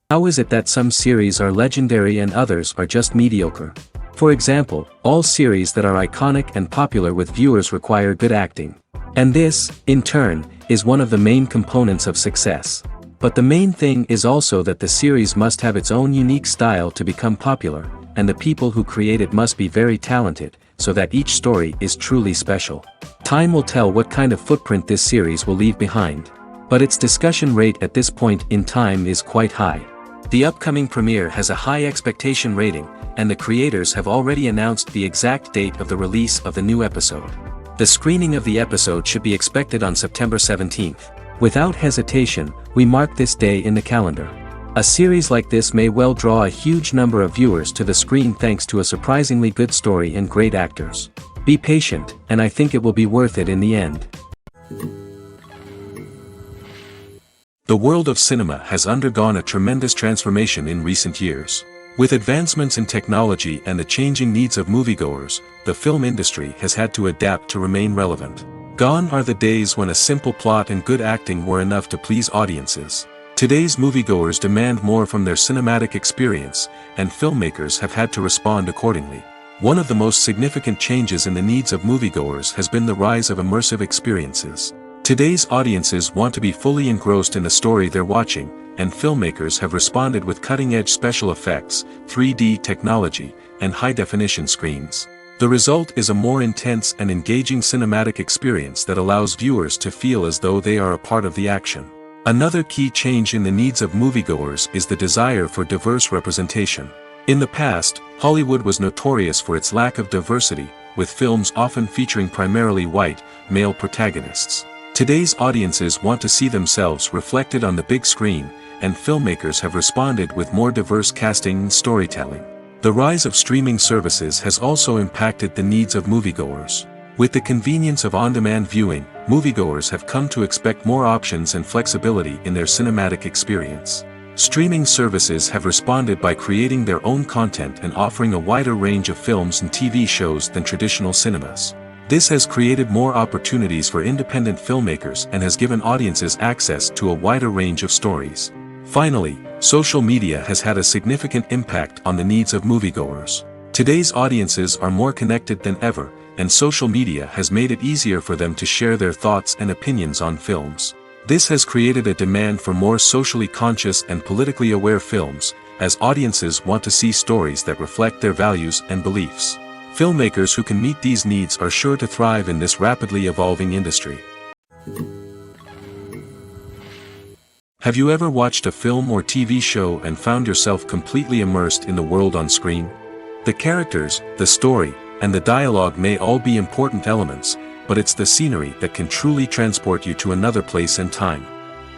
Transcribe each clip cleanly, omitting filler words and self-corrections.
How is it that some series are legendary and others are just mediocre? For example, all series that are iconic and popular with viewers require good acting. And this, in turn, is one of the main components of success. But the main thing is also that the series must have its own unique style to become popular, and the people who create it must be very talented, so that each story is truly special. Time will tell what kind of footprint this series will leave behind. But its discussion rate at this point in time is quite high. The upcoming premiere has a high expectation rating, and the creators have already announced the exact date of the release of the new episode. The screening of the episode should be expected on September 17th. Without hesitation, we mark this day in the calendar. A series like this may well draw a huge number of viewers to the screen thanks to a surprisingly good story and great actors. Be patient, and I think it will be worth it in the end. The world of cinema has undergone a tremendous transformation in recent years. With advancements in technology and the changing needs of moviegoers, the film industry has had to adapt to remain relevant. Gone are the days when a simple plot and good acting were enough to please audiences. Today's moviegoers demand more from their cinematic experience, and filmmakers have had to respond accordingly. One of the most significant changes in the needs of moviegoers has been the rise of immersive experiences. Today's audiences want to be fully engrossed in the story they're watching, and filmmakers have responded with cutting-edge special effects, 3D technology, and high-definition screens. The result is a more intense and engaging cinematic experience that allows viewers to feel as though they are a part of the action. Another key change in the needs of moviegoers is the desire for diverse representation. In the past, Hollywood was notorious for its lack of diversity, with films often featuring primarily white, male protagonists. Today's audiences want to see themselves reflected on the big screen, and filmmakers have responded with more diverse casting and storytelling. The rise of streaming services has also impacted the needs of moviegoers. With the convenience of on-demand viewing, moviegoers have come to expect more options and flexibility in their cinematic experience. Streaming services have responded by creating their own content and offering a wider range of films and TV shows than traditional cinemas. This has created more opportunities for independent filmmakers and has given audiences access to a wider range of stories. Finally, social media has had a significant impact on the needs of moviegoers. Today's audiences are more connected than ever, and social media has made it easier for them to share their thoughts and opinions on films. This has created a demand for more socially conscious and politically aware films, as audiences want to see stories that reflect their values and beliefs. Filmmakers who can meet these needs are sure to thrive in this rapidly evolving industry. Have you ever watched a film or TV show and found yourself completely immersed in the world on screen? The characters, the story, and the dialogue may all be important elements, but it's the scenery that can truly transport you to another place and time.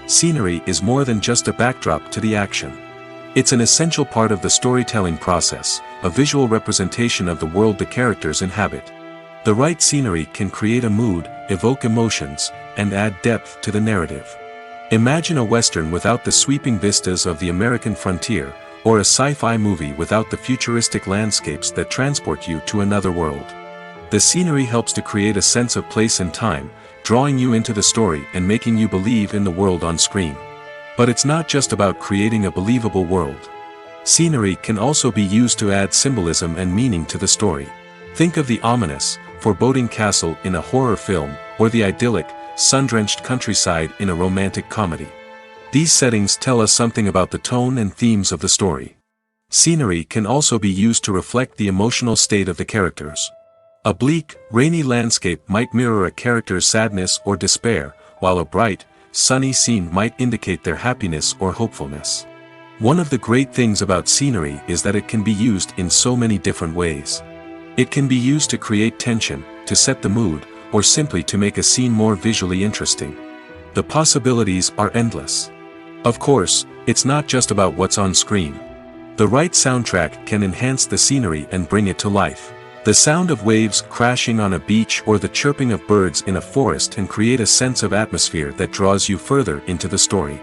Scenery is more than just a backdrop to the action. It's an essential part of the storytelling process, a visual representation of the world the characters inhabit. The right scenery can create a mood, evoke emotions, and add depth to the narrative. Imagine a Western without the sweeping vistas of the American frontier, or a sci-fi movie without the futuristic landscapes that transport you to another world. The scenery helps to create a sense of place and time, drawing you into the story and making you believe in the world on screen. But it's not just about creating a believable world. Scenery can also be used to add symbolism and meaning to the story. Think of the ominous, foreboding castle in a horror film, or the idyllic, sun-drenched countryside in a romantic comedy. These settings tell us something about the tone and themes of the story. Scenery can also be used to reflect the emotional state of the characters. A bleak, rainy landscape might mirror a character's sadness or despair, while a bright, sunny scene might indicate their happiness or hopefulness. One of the great things about scenery is that it can be used in so many different ways. It can be used to create tension, to set the mood, or simply to make a scene more visually interesting. The possibilities are endless. Of course, it's not just about what's on screen. The right soundtrack can enhance the scenery and bring it to life. The sound of waves crashing on a beach or the chirping of birds in a forest can create a sense of atmosphere that draws you further into the story.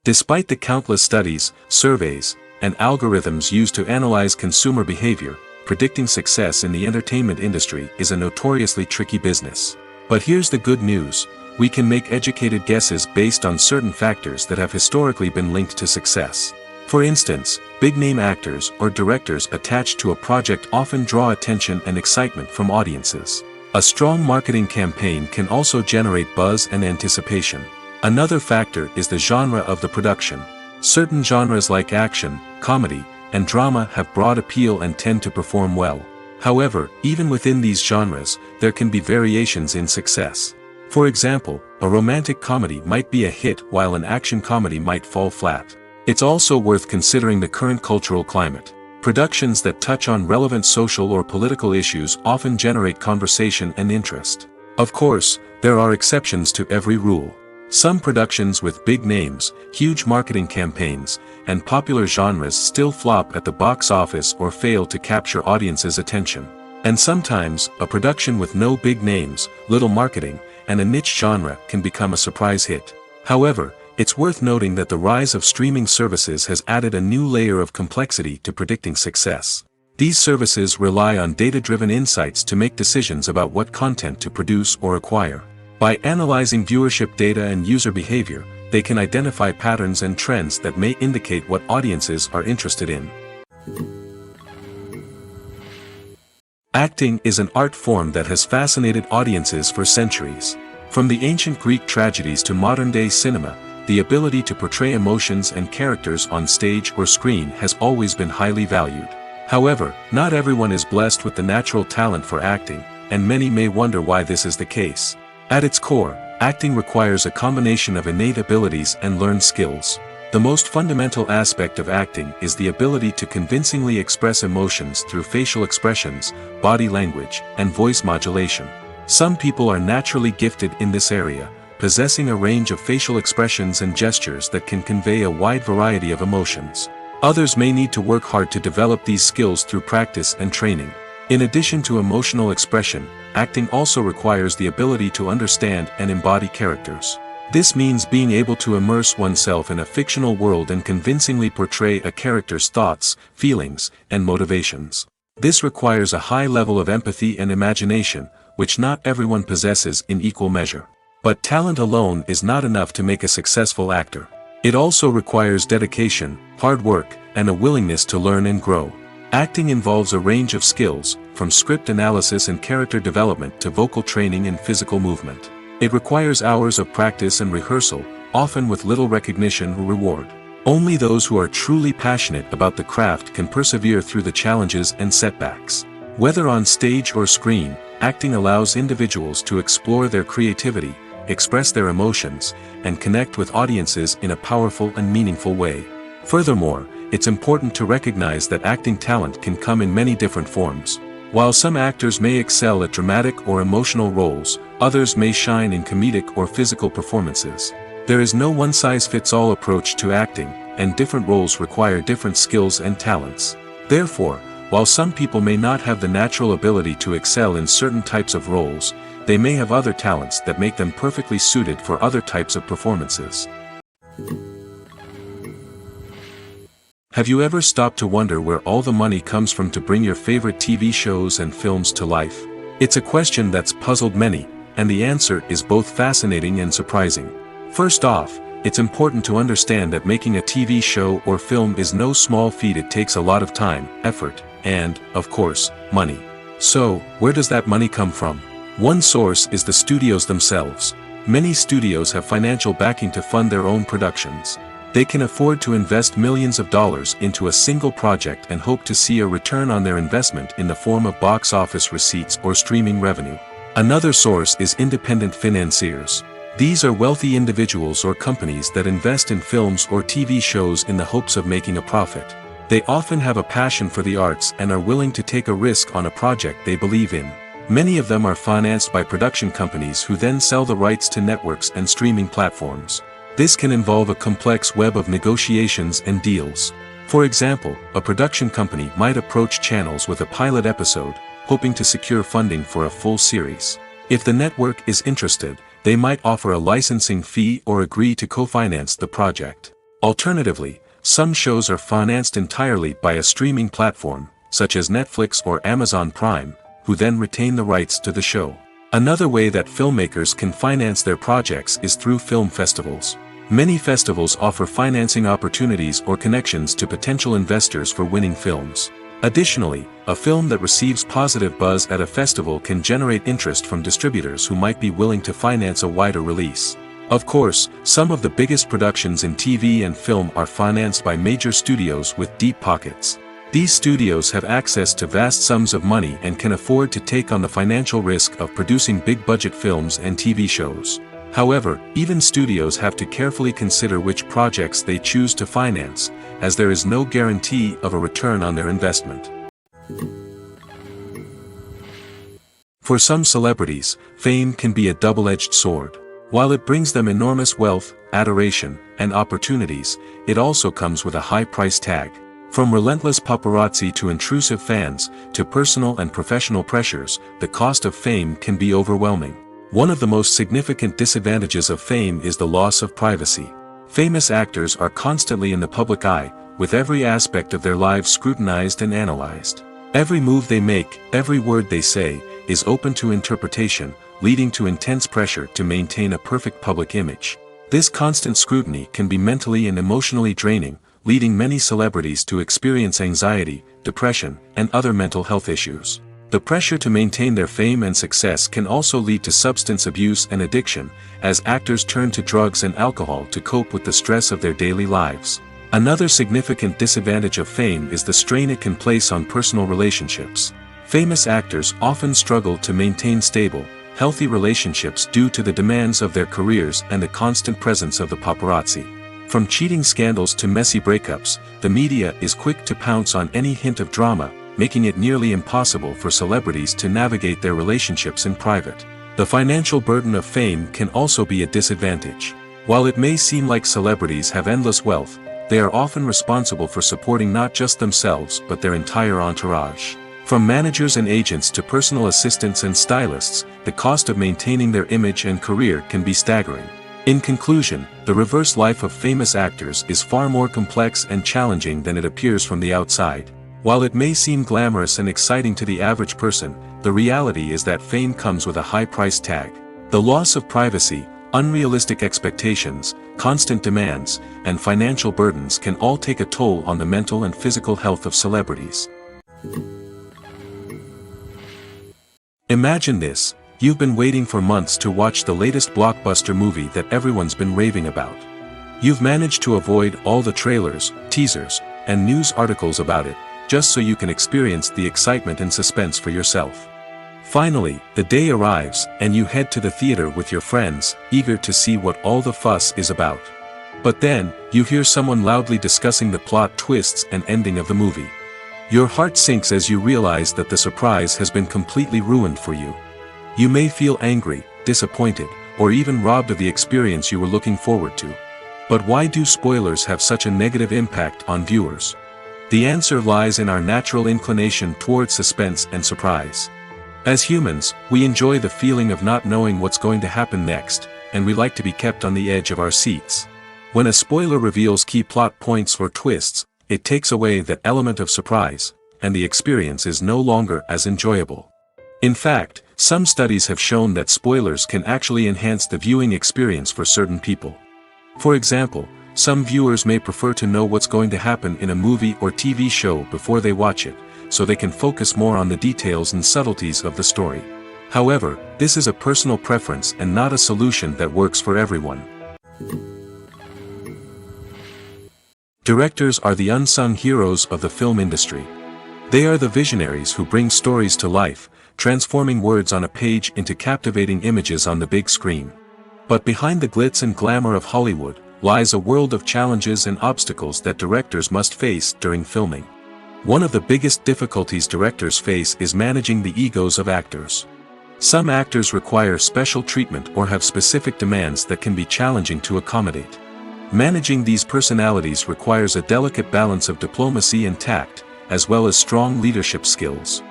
Despite the countless studies, surveys, and algorithms used to analyze consumer behavior, predicting success in the entertainment industry is a notoriously tricky business. But here's the good news: we can make educated guesses based on certain factors that have historically been linked to success. For instance, big-name actors or directors attached to a project often draw attention and excitement from audiences. A strong marketing campaign can also generate buzz and anticipation. Another factor is the genre of the production. Certain genres like action, comedy, and drama have broad appeal and tend to perform well. However, even within these genres, there can be variations in success. For example, a romantic comedy might be a hit while an action comedy might fall flat. It's also worth considering the current cultural climate. Productions that touch on relevant social or political issues often generate conversation and interest. Of course, there are exceptions to every rule. Some productions with big names, huge marketing campaigns, and popular genres still flop at the box office or fail to capture audiences' attention. And sometimes, a production with no big names, little marketing, and a niche genre can become a surprise hit. However, it's worth noting that the rise of streaming services has added a new layer of complexity to predicting success. These services rely on data-driven insights to make decisions about what content to produce or acquire. By analyzing viewership data and user behavior, they can identify patterns and trends that may indicate what audiences are interested in. Acting is an art form that has fascinated audiences for centuries. From the ancient Greek tragedies to modern-day cinema, the ability to portray emotions and characters on stage or screen has always been highly valued. However, not everyone is blessed with the natural talent for acting, and many may wonder why this is the case. At its core, acting requires a combination of innate abilities and learned skills. The most fundamental aspect of acting is the ability to convincingly express emotions through facial expressions, body language, and voice modulation. Some people are naturally gifted in this area, possessing a range of facial expressions and gestures that can convey a wide variety of emotions. Others may need to work hard to develop these skills through practice and training. In addition to emotional expression, acting also requires the ability to understand and embody characters. This means being able to immerse oneself in a fictional world and convincingly portray a character's thoughts, feelings, and motivations. This requires a high level of empathy and imagination, which not everyone possesses in equal measure. But talent alone is not enough to make a successful actor. It also requires dedication, hard work, and a willingness to learn and grow. Acting involves a range of skills, from script analysis and character development to vocal training and physical movement. It requires hours of practice and rehearsal, often with little recognition or reward. Only those who are truly passionate about the craft can persevere through the challenges and setbacks. Whether on stage or screen, acting allows individuals to explore their creativity, express their emotions, and connect with audiences in a powerful and meaningful way. Furthermore, it's important to recognize that acting talent can come in many different forms. While some actors may excel at dramatic or emotional roles, others may shine in comedic or physical performances. There is no one-size-fits-all approach to acting, and different roles require different skills and talents. Therefore, while some people may not have the natural ability to excel in certain types of roles, they may have other talents that make them perfectly suited for other types of performances. Have you ever stopped to wonder where all the money comes from to bring your favorite TV shows and films to life? It's a question that's puzzled many, and the answer is both fascinating and surprising. First off, it's important to understand that making a TV show or film is no small feat. It takes a lot of time, effort, and, of course, money. So, where does that money come from? One source is the studios themselves. Many studios have financial backing to fund their own productions. They can afford to invest millions of dollars into a single project and hope to see a return on their investment in the form of box office receipts or streaming revenue. Another source is independent financiers. These are wealthy individuals or companies that invest in films or TV shows in the hopes of making a profit. They often have a passion for the arts and are willing to take a risk on a project they believe in. Many of them are financed by production companies who then sell the rights to networks and streaming platforms. This can involve a complex web of negotiations and deals. For example, a production company might approach channels with a pilot episode, hoping to secure funding for a full series. If the network is interested, they might offer a licensing fee or agree to co-finance the project. Alternatively, some shows are financed entirely by a streaming platform, such as Netflix or Amazon Prime, who then retain the rights to the show. Another way that filmmakers can finance their projects is through film festivals. Many festivals offer financing opportunities or connections to potential investors for winning films. Additionally, a film that receives positive buzz at a festival can generate interest from distributors who might be willing to finance a wider release. Of course, some of the biggest productions in TV and film are financed by major studios with deep pockets. These studios have access to vast sums of money and can afford to take on the financial risk of producing big-budget films and TV shows. However, even studios have to carefully consider which projects they choose to finance, as there is no guarantee of a return on their investment. For some celebrities, fame can be a double-edged sword. While it brings them enormous wealth, adoration, and opportunities, it also comes with a high price tag. From relentless paparazzi to intrusive fans, to personal and professional pressures, the cost of fame can be overwhelming. One of the most significant disadvantages of fame is the loss of privacy. Famous actors are constantly in the public eye, with every aspect of their lives scrutinized and analyzed. Every move they make, every word they say, is open to interpretation, leading to intense pressure to maintain a perfect public image. This constant scrutiny can be mentally and emotionally draining, leading many celebrities to experience anxiety, depression, and other mental health issues. The pressure to maintain their fame and success can also lead to substance abuse and addiction, as actors turn to drugs and alcohol to cope with the stress of their daily lives. Another significant disadvantage of fame is the strain it can place on personal relationships. Famous actors often struggle to maintain stable, healthy relationships due to the demands of their careers and the constant presence of the paparazzi. From cheating scandals to messy breakups, the media is quick to pounce on any hint of drama, making it nearly impossible for celebrities to navigate their relationships in private. The financial burden of fame can also be a disadvantage. While it may seem like celebrities have endless wealth, they are often responsible for supporting not just themselves but their entire entourage. From managers and agents to personal assistants and stylists, the cost of maintaining their image and career can be staggering. In conclusion, the reverse life of famous actors is far more complex and challenging than it appears from the outside. While it may seem glamorous and exciting to the average person, the reality is that fame comes with a high price tag. The loss of privacy, unrealistic expectations, constant demands, and financial burdens can all take a toll on the mental and physical health of celebrities. Imagine this: you've been waiting for months to watch the latest blockbuster movie that everyone's been raving about. You've managed to avoid all the trailers, teasers, and news articles about it, just so you can experience the excitement and suspense for yourself. Finally, the day arrives, and you head to the theater with your friends, eager to see what all the fuss is about. But then, you hear someone loudly discussing the plot twists and ending of the movie. Your heart sinks as you realize that the surprise has been completely ruined for you. You may feel angry, disappointed, or even robbed of the experience you were looking forward to. But why do spoilers have such a negative impact on viewers? The answer lies in our natural inclination towards suspense and surprise. As humans, we enjoy the feeling of not knowing what's going to happen next, and we like to be kept on the edge of our seats. When a spoiler reveals key plot points or twists, it takes away that element of surprise, and the experience is no longer as enjoyable. In fact, some studies have shown that spoilers can actually enhance the viewing experience for certain people. For example, some viewers may prefer to know what's going to happen in a movie or TV show before they watch it, so they can focus more on the details and subtleties of the story. However, this is a personal preference and not a solution that works for everyone. Directors are the unsung heroes of the film industry. They are the visionaries who bring stories to life, transforming words on a page into captivating images on the big screen. But behind the glitz and glamour of Hollywood lies a world of challenges and obstacles that directors must face during filming. One of the biggest difficulties directors face is managing the egos of actors. Some actors require special treatment or have specific demands that can be challenging to accommodate. Managing these personalities requires a delicate balance of diplomacy and tact, as well as strong leadership skills.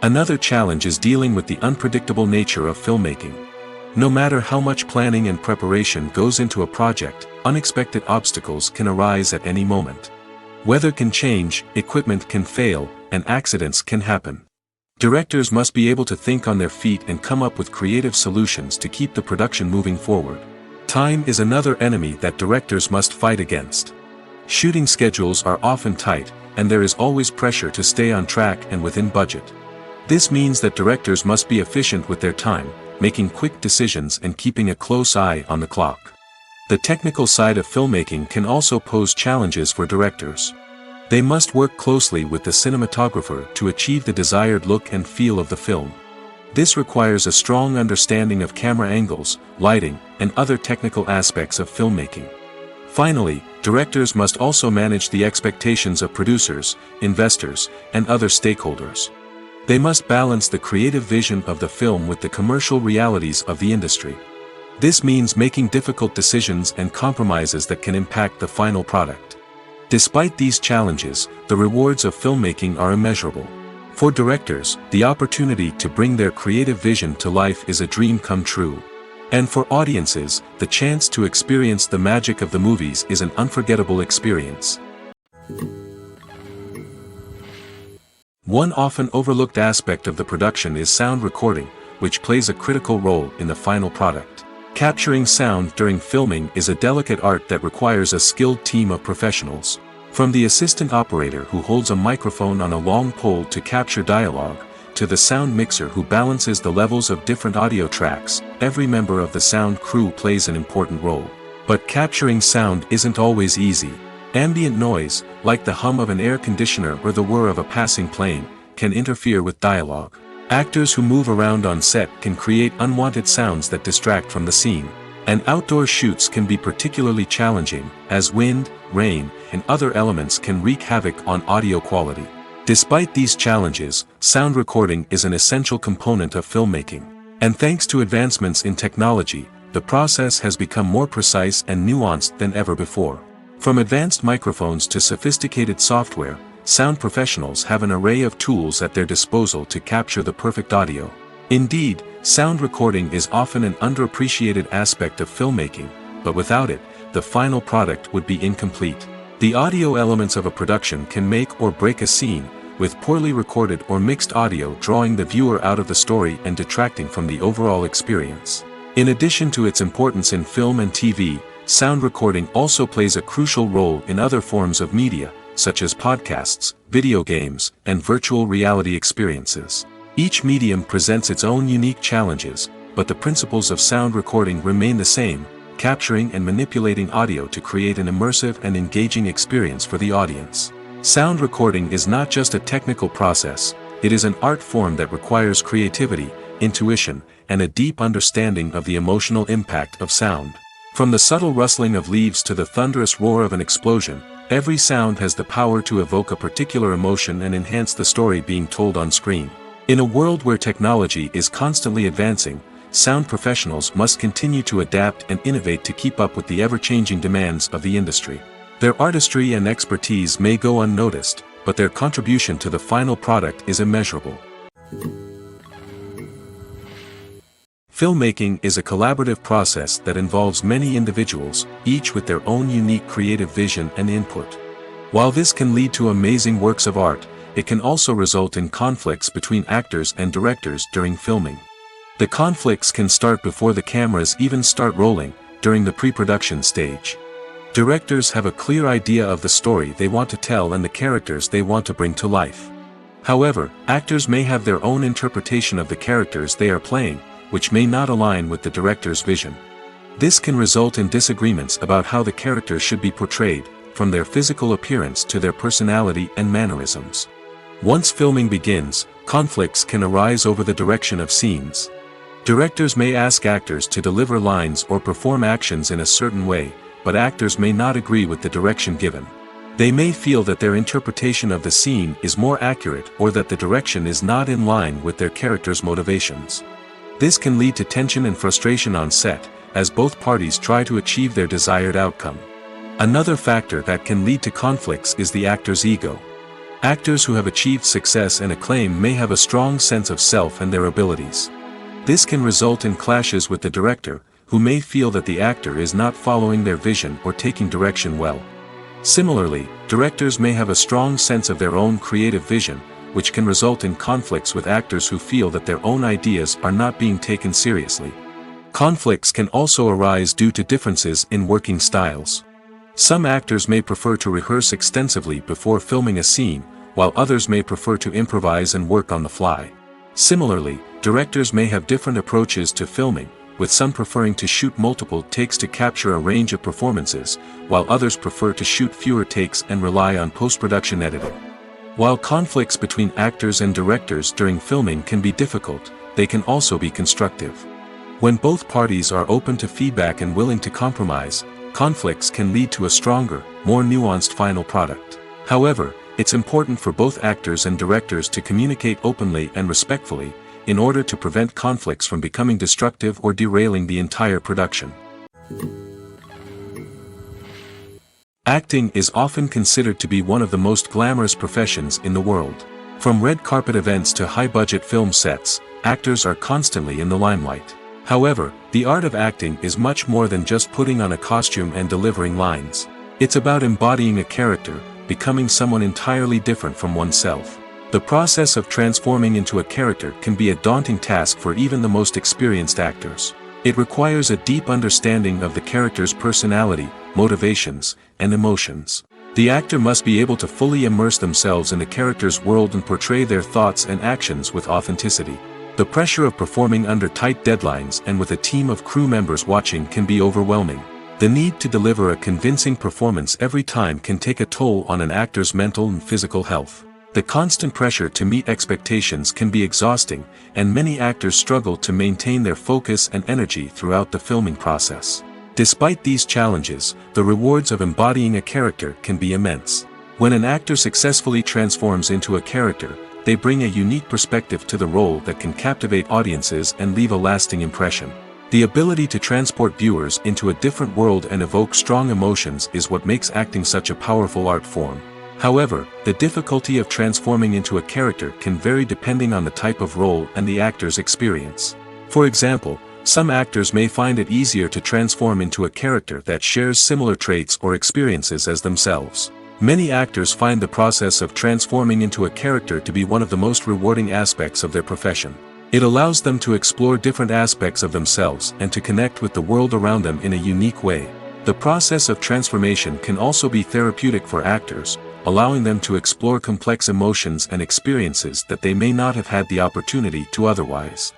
Another challenge is dealing with the unpredictable nature of filmmaking. No matter how much planning and preparation goes into a project, unexpected obstacles can arise at any moment. Weather can change, equipment can fail, and accidents can happen. Directors must be able to think on their feet and come up with creative solutions to keep the production moving forward. Time is another enemy that directors must fight against. Shooting schedules are often tight, and there is always pressure to stay on track and within budget. This means that directors must be efficient with their time, making quick decisions and keeping a close eye on the clock. The technical side of filmmaking can also pose challenges for directors. They must work closely with the cinematographer to achieve the desired look and feel of the film. This requires a strong understanding of camera angles, lighting, and other technical aspects of filmmaking. Finally, directors must also manage the expectations of producers, investors, and other stakeholders. They must balance the creative vision of the film with the commercial realities of the industry. This means making difficult decisions and compromises that can impact the final product. Despite these challenges, the rewards of filmmaking are immeasurable. For directors, the opportunity to bring their creative vision to life is a dream come true. And for audiences, the chance to experience the magic of the movies is an unforgettable experience. One often overlooked aspect of the production is sound recording, which plays a critical role in the final product. Capturing sound during filming is a delicate art that requires a skilled team of professionals. From the assistant operator who holds a microphone on a long pole to capture dialogue, to the sound mixer who balances the levels of different audio tracks, every member of the sound crew plays an important role. But capturing sound isn't always easy. Ambient noise, like the hum of an air conditioner or the whir of a passing plane, can interfere with dialogue. Actors who move around on set can create unwanted sounds that distract from the scene. And outdoor shoots can be particularly challenging, as wind, rain, and other elements can wreak havoc on audio quality. Despite these challenges, sound recording is an essential component of filmmaking. And thanks to advancements in technology, the process has become more precise and nuanced than ever before. From advanced microphones to sophisticated software, sound professionals have an array of tools at their disposal to capture the perfect audio. Indeed, sound recording is often an underappreciated aspect of filmmaking, but without it, the final product would be incomplete. The audio elements of a production can make or break a scene, with poorly recorded or mixed audio drawing the viewer out of the story and detracting from the overall experience. In addition to its importance in film and TV, sound recording also plays a crucial role in other forms of media, such as podcasts, video games, and virtual reality experiences. Each medium presents its own unique challenges, but the principles of sound recording remain the same, capturing and manipulating audio to create an immersive and engaging experience for the audience. Sound recording is not just a technical process, it is an art form that requires creativity, intuition, and a deep understanding of the emotional impact of sound. From the subtle rustling of leaves to the thunderous roar of an explosion, every sound has the power to evoke a particular emotion and enhance the story being told on screen. In a world where technology is constantly advancing, sound professionals must continue to adapt and innovate to keep up with the ever-changing demands of the industry. Their artistry and expertise may go unnoticed, but their contribution to the final product is immeasurable. Filmmaking is a collaborative process that involves many individuals, each with their own unique creative vision and input. While this can lead to amazing works of art, it can also result in conflicts between actors and directors during filming. The conflicts can start before the cameras even start rolling, during the pre-production stage. Directors have a clear idea of the story they want to tell and the characters they want to bring to life. However, actors may have their own interpretation of the characters they are playing, which may not align with the director's vision. This can result in disagreements about how the characters should be portrayed, from their physical appearance to their personality and mannerisms. Once filming begins, conflicts can arise over the direction of scenes. Directors may ask actors to deliver lines or perform actions in a certain way, but actors may not agree with the direction given. They may feel that their interpretation of the scene is more accurate or that the direction is not in line with their character's motivations. This can lead to tension and frustration on set, as both parties try to achieve their desired outcome. Another factor that can lead to conflicts is the actor's ego. Actors who have achieved success and acclaim may have a strong sense of self and their abilities. This can result in clashes with the director, who may feel that the actor is not following their vision or taking direction well. Similarly, directors may have a strong sense of their own creative vision, which can result in conflicts with actors who feel that their own ideas are not being taken seriously. Conflicts can also arise due to differences in working styles. Some actors may prefer to rehearse extensively before filming a scene, while others may prefer to improvise and work on the fly. Similarly, directors may have different approaches to filming, with some preferring to shoot multiple takes to capture a range of performances, while others prefer to shoot fewer takes and rely on post-production editing. While conflicts between actors and directors during filming can be difficult, they can also be constructive. When both parties are open to feedback and willing to compromise, conflicts can lead to a stronger, more nuanced final product. However, it's important for both actors and directors to communicate openly and respectfully, in order to prevent conflicts from becoming destructive or derailing the entire production. Acting is often considered to be one of the most glamorous professions in the world. From red carpet events to high-budget film sets, actors are constantly in the limelight. However, the art of acting is much more than just putting on a costume and delivering lines. It's about embodying a character, becoming someone entirely different from oneself. The process of transforming into a character can be a daunting task for even the most experienced actors. It requires a deep understanding of the character's personality, motivations, and emotions. The actor must be able to fully immerse themselves in the character's world and portray their thoughts and actions with authenticity. The pressure of performing under tight deadlines and with a team of crew members watching can be overwhelming. The need to deliver a convincing performance every time can take a toll on an actor's mental and physical health. The constant pressure to meet expectations can be exhausting, and many actors struggle to maintain their focus and energy throughout the filming process. Despite these challenges, the rewards of embodying a character can be immense. When an actor successfully transforms into a character, they bring a unique perspective to the role that can captivate audiences and leave a lasting impression. The ability to transport viewers into a different world and evoke strong emotions is what makes acting such a powerful art form. However, the difficulty of transforming into a character can vary depending on the type of role and the actor's experience. For example, some actors may find it easier to transform into a character that shares similar traits or experiences as themselves. Many actors find the process of transforming into a character to be one of the most rewarding aspects of their profession. It allows them to explore different aspects of themselves and to connect with the world around them in a unique way. The process of transformation can also be therapeutic for actors, allowing them to explore complex emotions and experiences that they may not have had the opportunity to otherwise.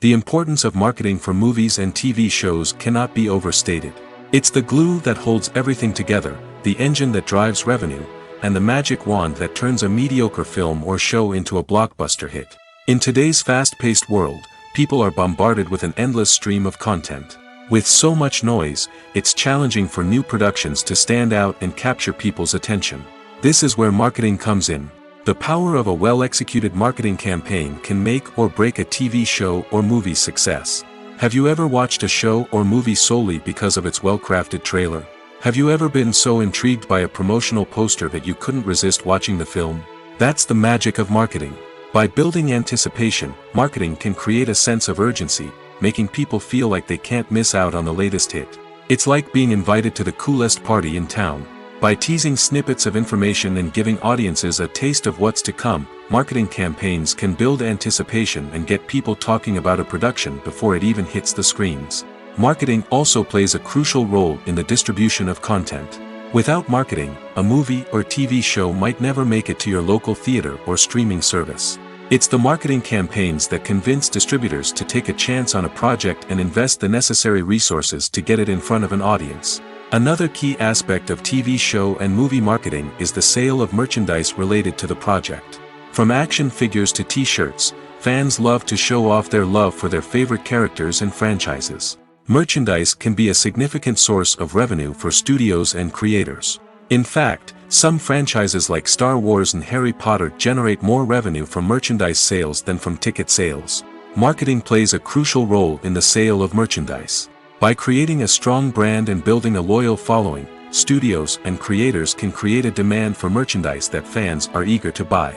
The importance of marketing for movies and TV shows cannot be overstated. It's the glue that holds everything together, the engine that drives revenue, and the magic wand that turns a mediocre film or show into a blockbuster hit. In today's fast-paced world, people are bombarded with an endless stream of content. With so much noise, it's challenging for new productions to stand out and capture people's attention. This is where marketing comes in. The power of a well-executed marketing campaign can make or break a TV show or movie's success. Have you ever watched a show or movie solely because of its well-crafted trailer? Have you ever been so intrigued by a promotional poster that you couldn't resist watching the film? That's the magic of marketing. By building anticipation, marketing can create a sense of urgency, making people feel like they can't miss out on the latest hit. It's like being invited to the coolest party in town. By teasing snippets of information and giving audiences a taste of what's to come, marketing campaigns can build anticipation and get people talking about a production before it even hits the screens. Marketing also plays a crucial role in the distribution of content. Without marketing, a movie or TV show might never make it to your local theater or streaming service. It's the marketing campaigns that convince distributors to take a chance on a project and invest the necessary resources to get it in front of an audience. Another key aspect of TV show and movie marketing is the sale of merchandise related to the project. From action figures to t-shirts, fans love to show off their love for their favorite characters and franchises. Merchandise can be a significant source of revenue for studios and creators. In fact, some franchises like Star Wars and Harry Potter generate more revenue from merchandise sales than from ticket sales. Marketing plays a crucial role in the sale of merchandise. By creating a strong brand and building a loyal following, studios and creators can create a demand for merchandise that fans are eager to buy.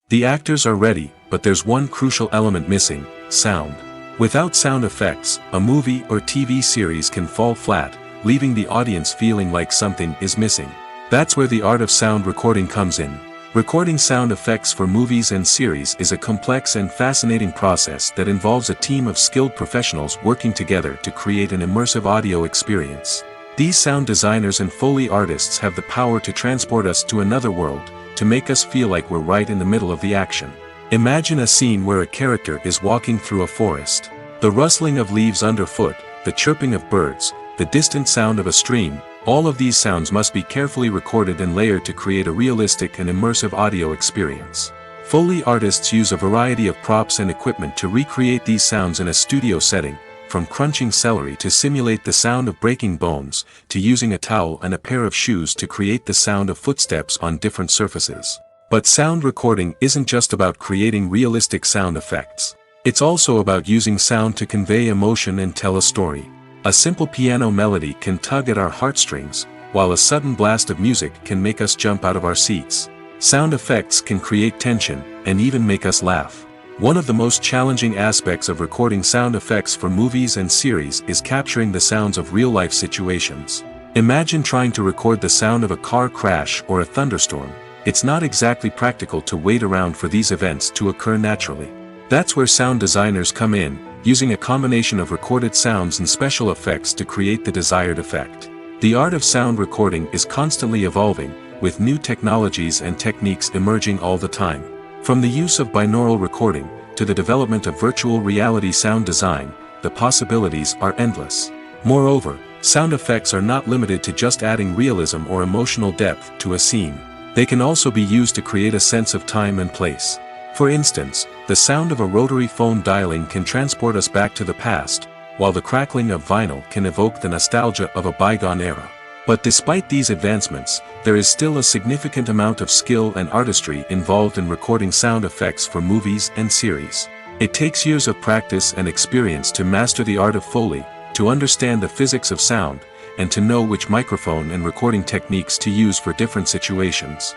The actors are ready, but there's one crucial element missing: sound. Without sound effects, a movie or TV series can fall flat, leaving the audience feeling like something is missing. That's where the art of sound recording comes in. Recording sound effects for movies and series is a complex and fascinating process that involves a team of skilled professionals working together to create an immersive audio experience. These sound designers and Foley artists have the power to transport us to another world, to make us feel like we're right in the middle of the action. Imagine a scene where a character is walking through a forest. The rustling of leaves underfoot, the chirping of birds, the distant sound of a stream, all of these sounds must be carefully recorded and layered to create a realistic and immersive audio experience. Foley artists use a variety of props and equipment to recreate these sounds in a studio setting, from crunching celery to simulate the sound of breaking bones, to using a towel and a pair of shoes to create the sound of footsteps on different surfaces. But sound recording isn't just about creating realistic sound effects. It's also about using sound to convey emotion and tell a story. A simple piano melody can tug at our heartstrings, while a sudden blast of music can make us jump out of our seats. Sound effects can create tension, and even make us laugh. One of the most challenging aspects of recording sound effects for movies and series is capturing the sounds of real-life situations. Imagine trying to record the sound of a car crash or a thunderstorm. It's not exactly practical to wait around for these events to occur naturally. That's where sound designers come in, using a combination of recorded sounds and special effects to create the desired effect. The art of sound recording is constantly evolving, with new technologies and techniques emerging all the time. From the use of binaural recording, to the development of virtual reality sound design, the possibilities are endless. Moreover, sound effects are not limited to just adding realism or emotional depth to a scene. They can also be used to create a sense of time and place. For instance, the sound of a rotary phone dialing can transport us back to the past, while the crackling of vinyl can evoke the nostalgia of a bygone era. But despite these advancements, there is still a significant amount of skill and artistry involved in recording sound effects for movies and series. It takes years of practice and experience to master the art of Foley, to understand the physics of sound, and to know which microphone and recording techniques to use for different situations.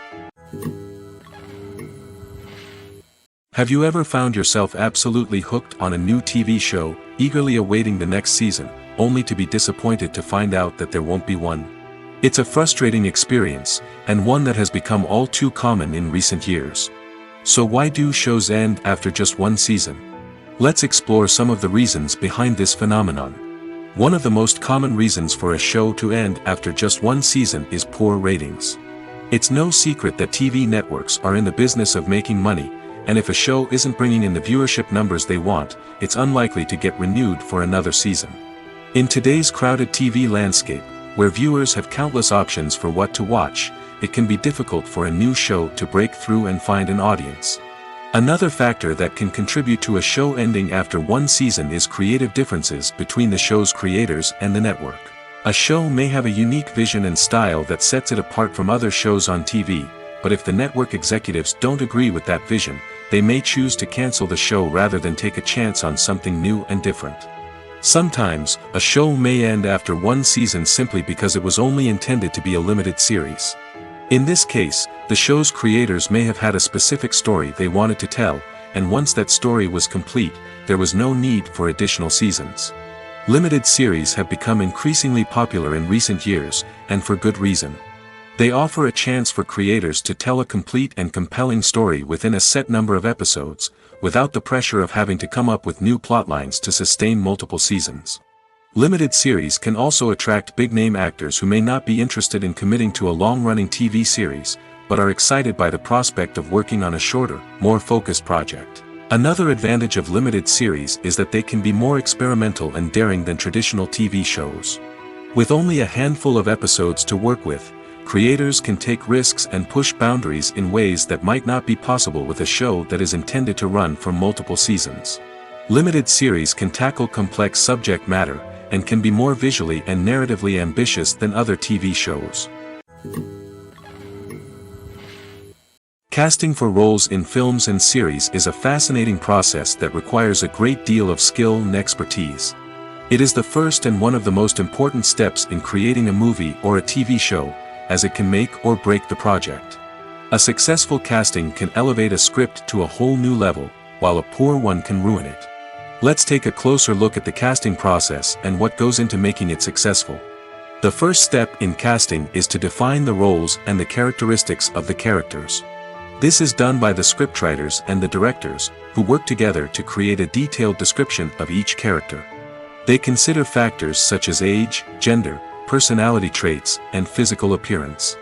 Have you ever found yourself absolutely hooked on a new TV show, eagerly awaiting the next season, only to be disappointed to find out that there won't be one? It's a frustrating experience, and one that has become all too common in recent years. So why do shows end after just one season? Let's explore some of the reasons behind this phenomenon. One of the most common reasons for a show to end after just one season is poor ratings. It's no secret that TV networks are in the business of making money, and if a show isn't bringing in the viewership numbers they want, it's unlikely to get renewed for another season. In today's crowded TV landscape, where viewers have countless options for what to watch, it can be difficult for a new show to break through and find an audience. Another factor that can contribute to a show ending after one season is creative differences between the show's creators and the network. A show may have a unique vision and style that sets it apart from other shows on TV, but if the network executives don't agree with that vision, they may choose to cancel the show rather than take a chance on something new and different. Sometimes, a show may end after one season simply because it was only intended to be a limited series. In this case, the show's creators may have had a specific story they wanted to tell, and once that story was complete, there was no need for additional seasons. Limited series have become increasingly popular in recent years, and for good reason. They offer a chance for creators to tell a complete and compelling story within a set number of episodes, without the pressure of having to come up with new plotlines to sustain multiple seasons. Limited series can also attract big-name actors who may not be interested in committing to a long-running TV series, but are excited by the prospect of working on a shorter, more focused project. Another advantage of limited series is that they can be more experimental and daring than traditional TV shows. With only a handful of episodes to work with, creators can take risks and push boundaries in ways that might not be possible with a show that is intended to run for multiple seasons. Limited series can tackle complex subject matter, and can be more visually and narratively ambitious than other TV shows. Casting for roles in films and series is a fascinating process that requires a great deal of skill and expertise. It is the first and one of the most important steps in creating a movie or a TV show, as it can make or break the project. A successful casting can elevate a script to a whole new level, while a poor one can ruin it. Let's take a closer look at the casting process and what goes into making it successful. The first step in casting is to define the roles and the characteristics of the characters. This is done by the scriptwriters and the directors, who work together to create a detailed description of each character. They consider factors such as age, gender, personality traits, and physical appearance.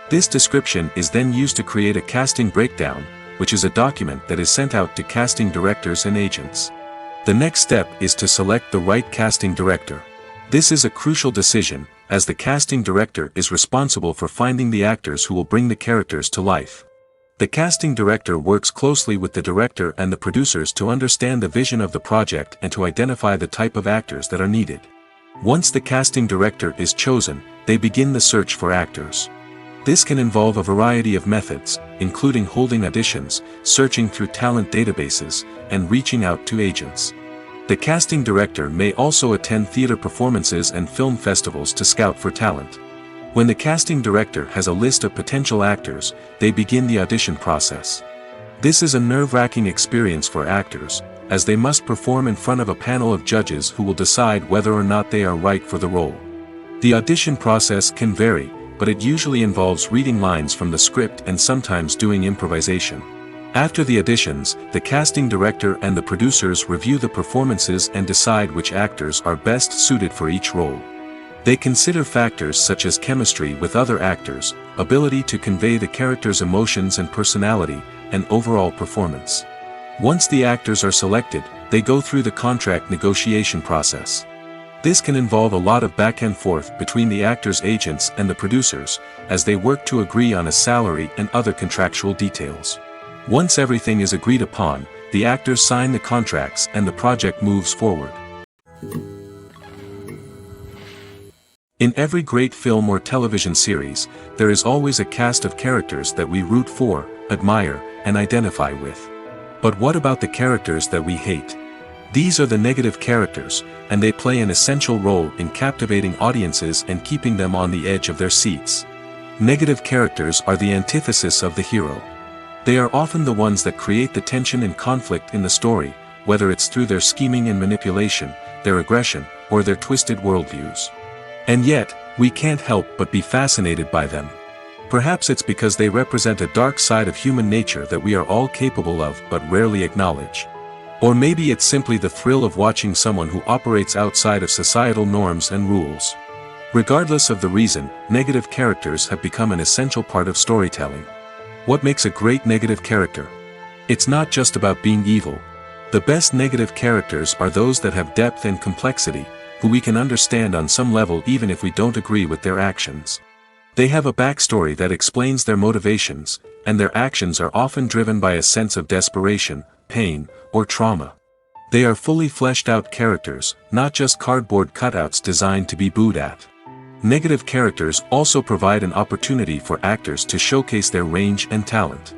This description is then used to create a casting breakdown, which is a document that is sent out to casting directors and agents. The next step is to select the right casting director. This is a crucial decision, as the casting director is responsible for finding the actors who will bring the characters to life. The casting director works closely with the director and the producers to understand the vision of the project and to identify the type of actors that are needed. Once the casting director is chosen, they begin the search for actors. This can involve a variety of methods, including holding auditions, searching through talent databases, and reaching out to agents. The casting director may also attend theater performances and film festivals to scout for talent. When the casting director has a list of potential actors, they begin the audition process. This is a nerve-wracking experience for actors, as they must perform in front of a panel of judges who will decide whether or not they are right for the role. The audition process can vary, but it usually involves reading lines from the script and sometimes doing improvisation. After the auditions, the casting director and the producers review the performances and decide which actors are best suited for each role. They consider factors such as chemistry with other actors, ability to convey the character's emotions and personality, and overall performance. Once the actors are selected, they go through the contract negotiation process. This can involve a lot of back and forth between the actors' agents and the producers, as they work to agree on a salary and other contractual details. Once everything is agreed upon, the actors sign the contracts and the project moves forward. In every great film or television series, there is always a cast of characters that we root for, admire, and identify with. But what about the characters that we hate? These are the negative characters, and they play an essential role in captivating audiences and keeping them on the edge of their seats. Negative characters are the antithesis of the hero. They are often the ones that create the tension and conflict in the story, whether it's through their scheming and manipulation, their aggression, or their twisted worldviews. And yet, we can't help but be fascinated by them. Perhaps it's because they represent a dark side of human nature that we are all capable of but rarely acknowledge. Or maybe it's simply the thrill of watching someone who operates outside of societal norms and rules. Regardless of the reason, negative characters have become an essential part of storytelling. What makes a great negative character? It's not just about being evil. The best negative characters are those that have depth and complexity, who we can understand on some level even if we don't agree with their actions. They have a backstory that explains their motivations, and their actions are often driven by a sense of desperation, pain, or trauma. They are fully fleshed out characters, not just cardboard cutouts designed to be booed at. Negative characters also provide an opportunity for actors to showcase their range and talent.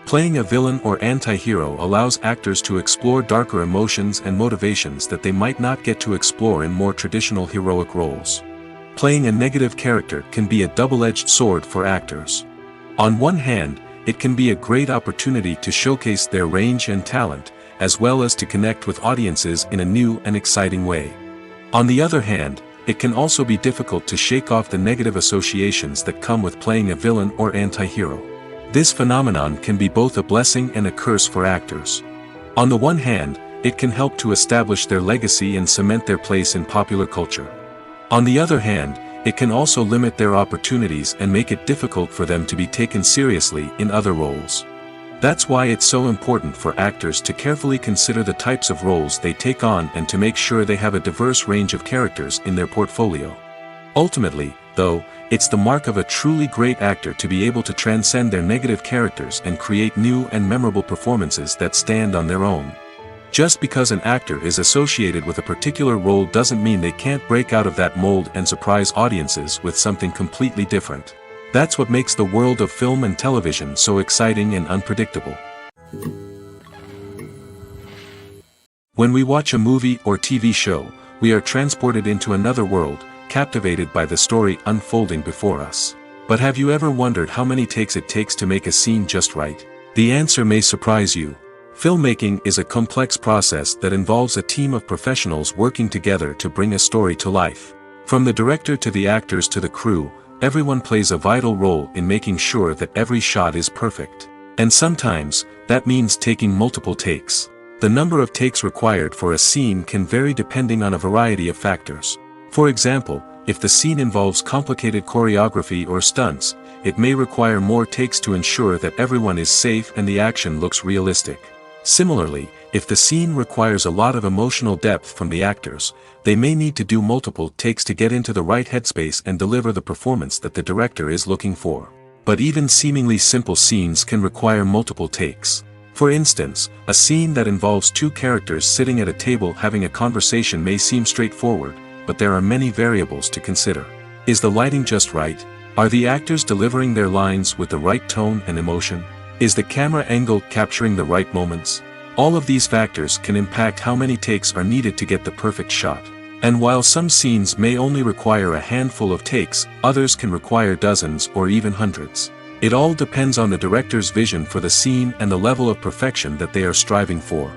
Playing a villain or anti-hero allows actors to explore darker emotions and motivations that they might not get to explore in more traditional heroic roles. Playing a negative character can be a double-edged sword for actors. On one hand, it can be a great opportunity to showcase their range and talent, as well as to connect with audiences in a new and exciting way. On the other hand, it can also be difficult to shake off the negative associations that come with playing a villain or anti-hero. This phenomenon can be both a blessing and a curse for actors. On the one hand, it can help to establish their legacy and cement their place in popular culture. On the other hand, it can also limit their opportunities and make it difficult for them to be taken seriously in other roles. That's why it's so important for actors to carefully consider the types of roles they take on and to make sure they have a diverse range of characters in their portfolio. Ultimately, though, it's the mark of a truly great actor to be able to transcend their negative characters and create new and memorable performances that stand on their own. Just because an actor is associated with a particular role doesn't mean they can't break out of that mold and surprise audiences with something completely different. That's what makes the world of film and television so exciting and unpredictable. When we watch a movie or TV show, we are transported into another world, captivated by the story unfolding before us. But have you ever wondered how many takes it takes to make a scene just right? The answer may surprise you. Filmmaking is a complex process that involves a team of professionals working together to bring a story to life. From the director to the actors to the crew, everyone plays a vital role in making sure that every shot is perfect. And sometimes, that means taking multiple takes. The number of takes required for a scene can vary depending on a variety of factors. For example, if the scene involves complicated choreography or stunts, it may require more takes to ensure that everyone is safe and the action looks realistic. Similarly, if the scene requires a lot of emotional depth from the actors, they may need to do multiple takes to get into the right headspace and deliver the performance that the director is looking for. But even seemingly simple scenes can require multiple takes. For instance, a scene that involves two characters sitting at a table having a conversation may seem straightforward, but there are many variables to consider. Is the lighting just right? Are the actors delivering their lines with the right tone and emotion? Is the camera angle capturing the right moments? All of these factors can impact how many takes are needed to get the perfect shot. And while some scenes may only require a handful of takes, others can require dozens or even hundreds. It all depends on the director's vision for the scene and the level of perfection that they are striving for.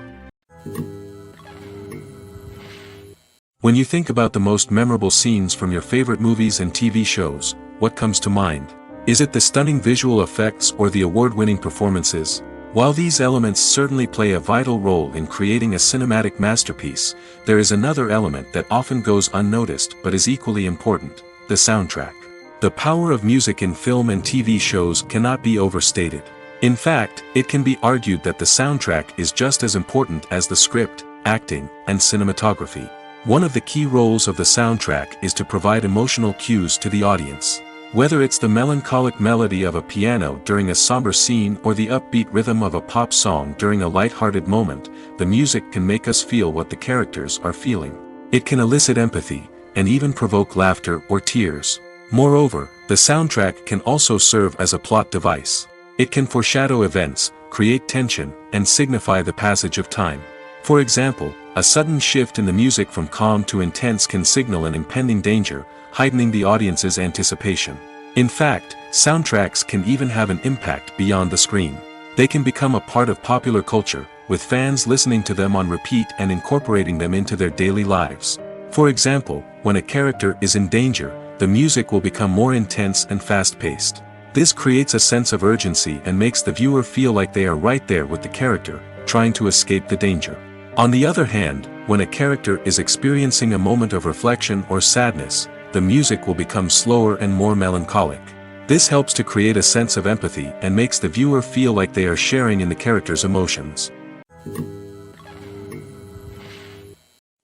When you think about the most memorable scenes from your favorite movies and TV shows, what comes to mind? Is it the stunning visual effects or the award-winning performances? While these elements certainly play a vital role in creating a cinematic masterpiece, there is another element that often goes unnoticed but is equally important: the soundtrack. The power of music in film and TV shows cannot be overstated. In fact, it can be argued that the soundtrack is just as important as the script, acting, and cinematography. One of the key roles of the soundtrack is to provide emotional cues to the audience. Whether it's the melancholic melody of a piano during a somber scene or the upbeat rhythm of a pop song during a light-hearted moment, the music can make us feel what the characters are feeling. It can elicit empathy, and even provoke laughter or tears. Moreover, the soundtrack can also serve as a plot device. It can foreshadow events, create tension, and signify the passage of time. For example, a sudden shift in the music from calm to intense can signal an impending danger, heightening the audience's anticipation. In fact, soundtracks can even have an impact beyond the screen. They can become a part of popular culture, with fans listening to them on repeat and incorporating them into their daily lives. For example, when a character is in danger, the music will become more intense and fast-paced. This creates a sense of urgency and makes the viewer feel like they are right there with the character, trying to escape the danger. On the other hand, when a character is experiencing a moment of reflection or sadness, the music will become slower and more melancholic. This helps to create a sense of empathy and makes the viewer feel like they are sharing in the character's emotions.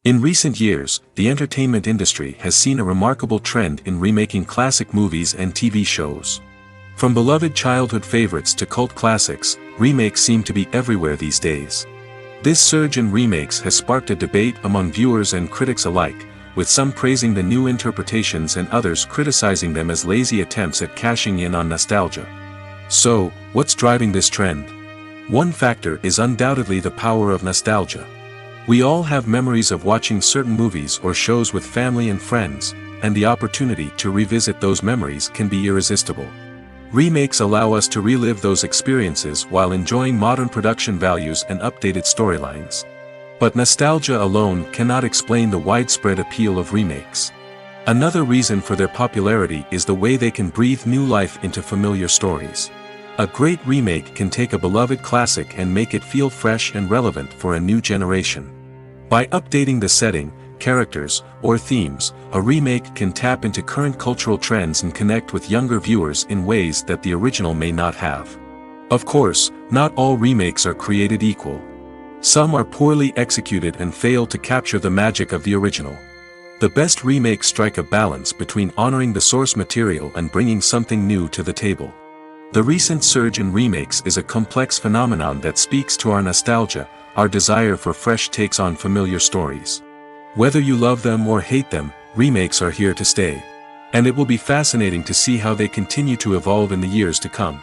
In recent years, the entertainment industry has seen a remarkable trend in remaking classic movies and TV shows. From beloved childhood favorites to cult classics, remakes seem to be everywhere these days. This surge in remakes has sparked a debate among viewers and critics alike, with some praising the new interpretations and others criticizing them as lazy attempts at cashing in on nostalgia. So, what's driving this trend? One factor is undoubtedly the power of nostalgia. We all have memories of watching certain movies or shows with family and friends, and the opportunity to revisit those memories can be irresistible. Remakes allow us to relive those experiences while enjoying modern production values and updated storylines. But nostalgia alone cannot explain the widespread appeal of remakes. Another reason for their popularity is the way they can breathe new life into familiar stories. A great remake can take a beloved classic and make it feel fresh and relevant for a new generation. By updating the setting, characters, or themes, a remake can tap into current cultural trends and connect with younger viewers in ways that the original may not have. Of course, not all remakes are created equal. Some are poorly executed and fail to capture the magic of the original. The best remakes strike a balance between honoring the source material and bringing something new to the table. The recent surge in remakes is a complex phenomenon that speaks to our nostalgia, our desire for fresh takes on familiar stories. Whether you love them or hate them, remakes are here to stay. And it will be fascinating to see how they continue to evolve in the years to come.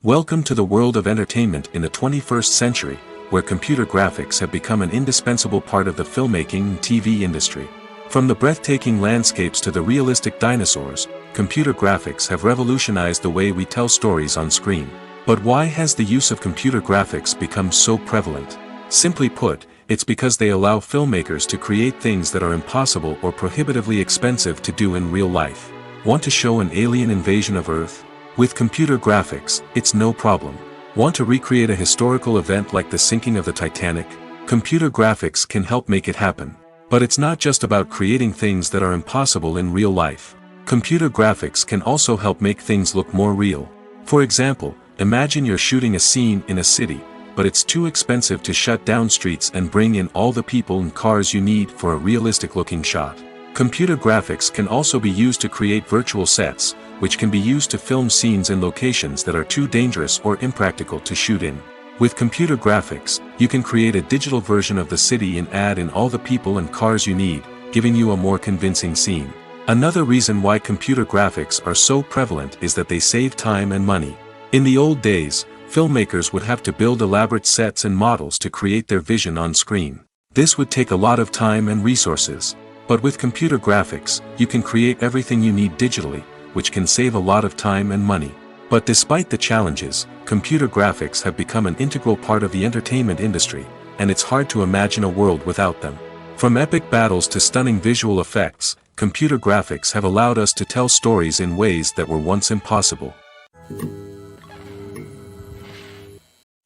Welcome to the world of entertainment in the 21st century, where computer graphics have become an indispensable part of the filmmaking and TV industry. From the breathtaking landscapes to the realistic dinosaurs, computer graphics have revolutionized the way we tell stories on screen. But why has the use of computer graphics become so prevalent? Simply put, it's because they allow filmmakers to create things that are impossible or prohibitively expensive to do in real life. Want to show an alien invasion of Earth? With computer graphics, it's no problem. Want to recreate a historical event like the sinking of the Titanic? Computer graphics can help make it happen. But it's not just about creating things that are impossible in real life. Computer graphics can also help make things look more real. For example, imagine you're shooting a scene in a city, but it's too expensive to shut down streets and bring in all the people and cars you need for a realistic-looking shot. Computer graphics can also be used to create virtual sets, which can be used to film scenes in locations that are too dangerous or impractical to shoot in. With computer graphics, you can create a digital version of the city and add in all the people and cars you need, giving you a more convincing scene. Another reason why computer graphics are so prevalent is that they save time and money. In the old days, filmmakers would have to build elaborate sets and models to create their vision on screen. This would take a lot of time and resources. But with computer graphics, you can create everything you need digitally, which can save a lot of time and money. But despite the challenges, computer graphics have become an integral part of the entertainment industry, and it's hard to imagine a world without them. From epic battles to stunning visual effects, computer graphics have allowed us to tell stories in ways that were once impossible.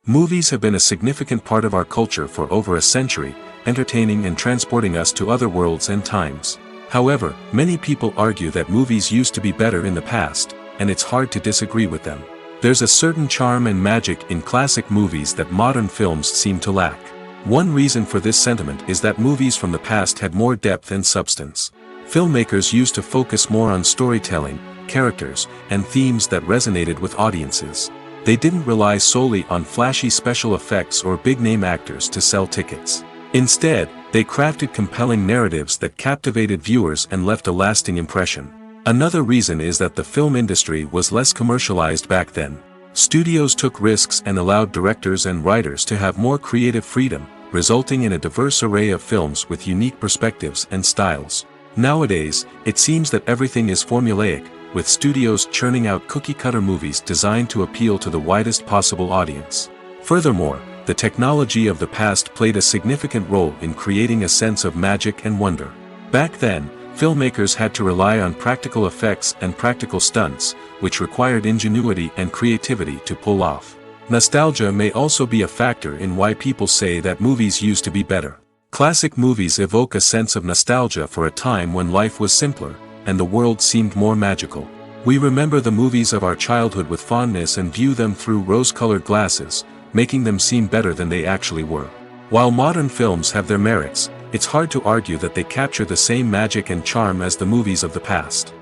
Movies have been a significant part of our culture for over a century, entertaining and transporting us to other worlds and times. However, many people argue that movies used to be better in the past, and it's hard to disagree with them. There's a certain charm and magic in classic movies that modern films seem to lack. One reason for this sentiment is that movies from the past had more depth and substance. Filmmakers used to focus more on storytelling, characters, and themes that resonated with audiences. They didn't rely solely on flashy special effects or big-name actors to sell tickets. Instead, they crafted compelling narratives that captivated viewers and left a lasting impression. Another reason is that the film industry was less commercialized back then. Studios took risks and allowed directors and writers to have more creative freedom, resulting in a diverse array of films with unique perspectives and styles. Nowadays, it seems that everything is formulaic, with studios churning out cookie-cutter movies designed to appeal to the widest possible audience. Furthermore, the technology of the past played a significant role in creating a sense of magic and wonder. Back then, filmmakers had to rely on practical effects and practical stunts, which required ingenuity and creativity to pull off. Nostalgia may also be a factor in why people say that movies used to be better. Classic movies evoke a sense of nostalgia for a time when life was simpler, and the world seemed more magical. We remember the movies of our childhood with fondness and view them through rose-colored glasses, making them seem better than they actually were. While modern films have their merits, it's hard to argue that they capture the same magic and charm as the movies of the past.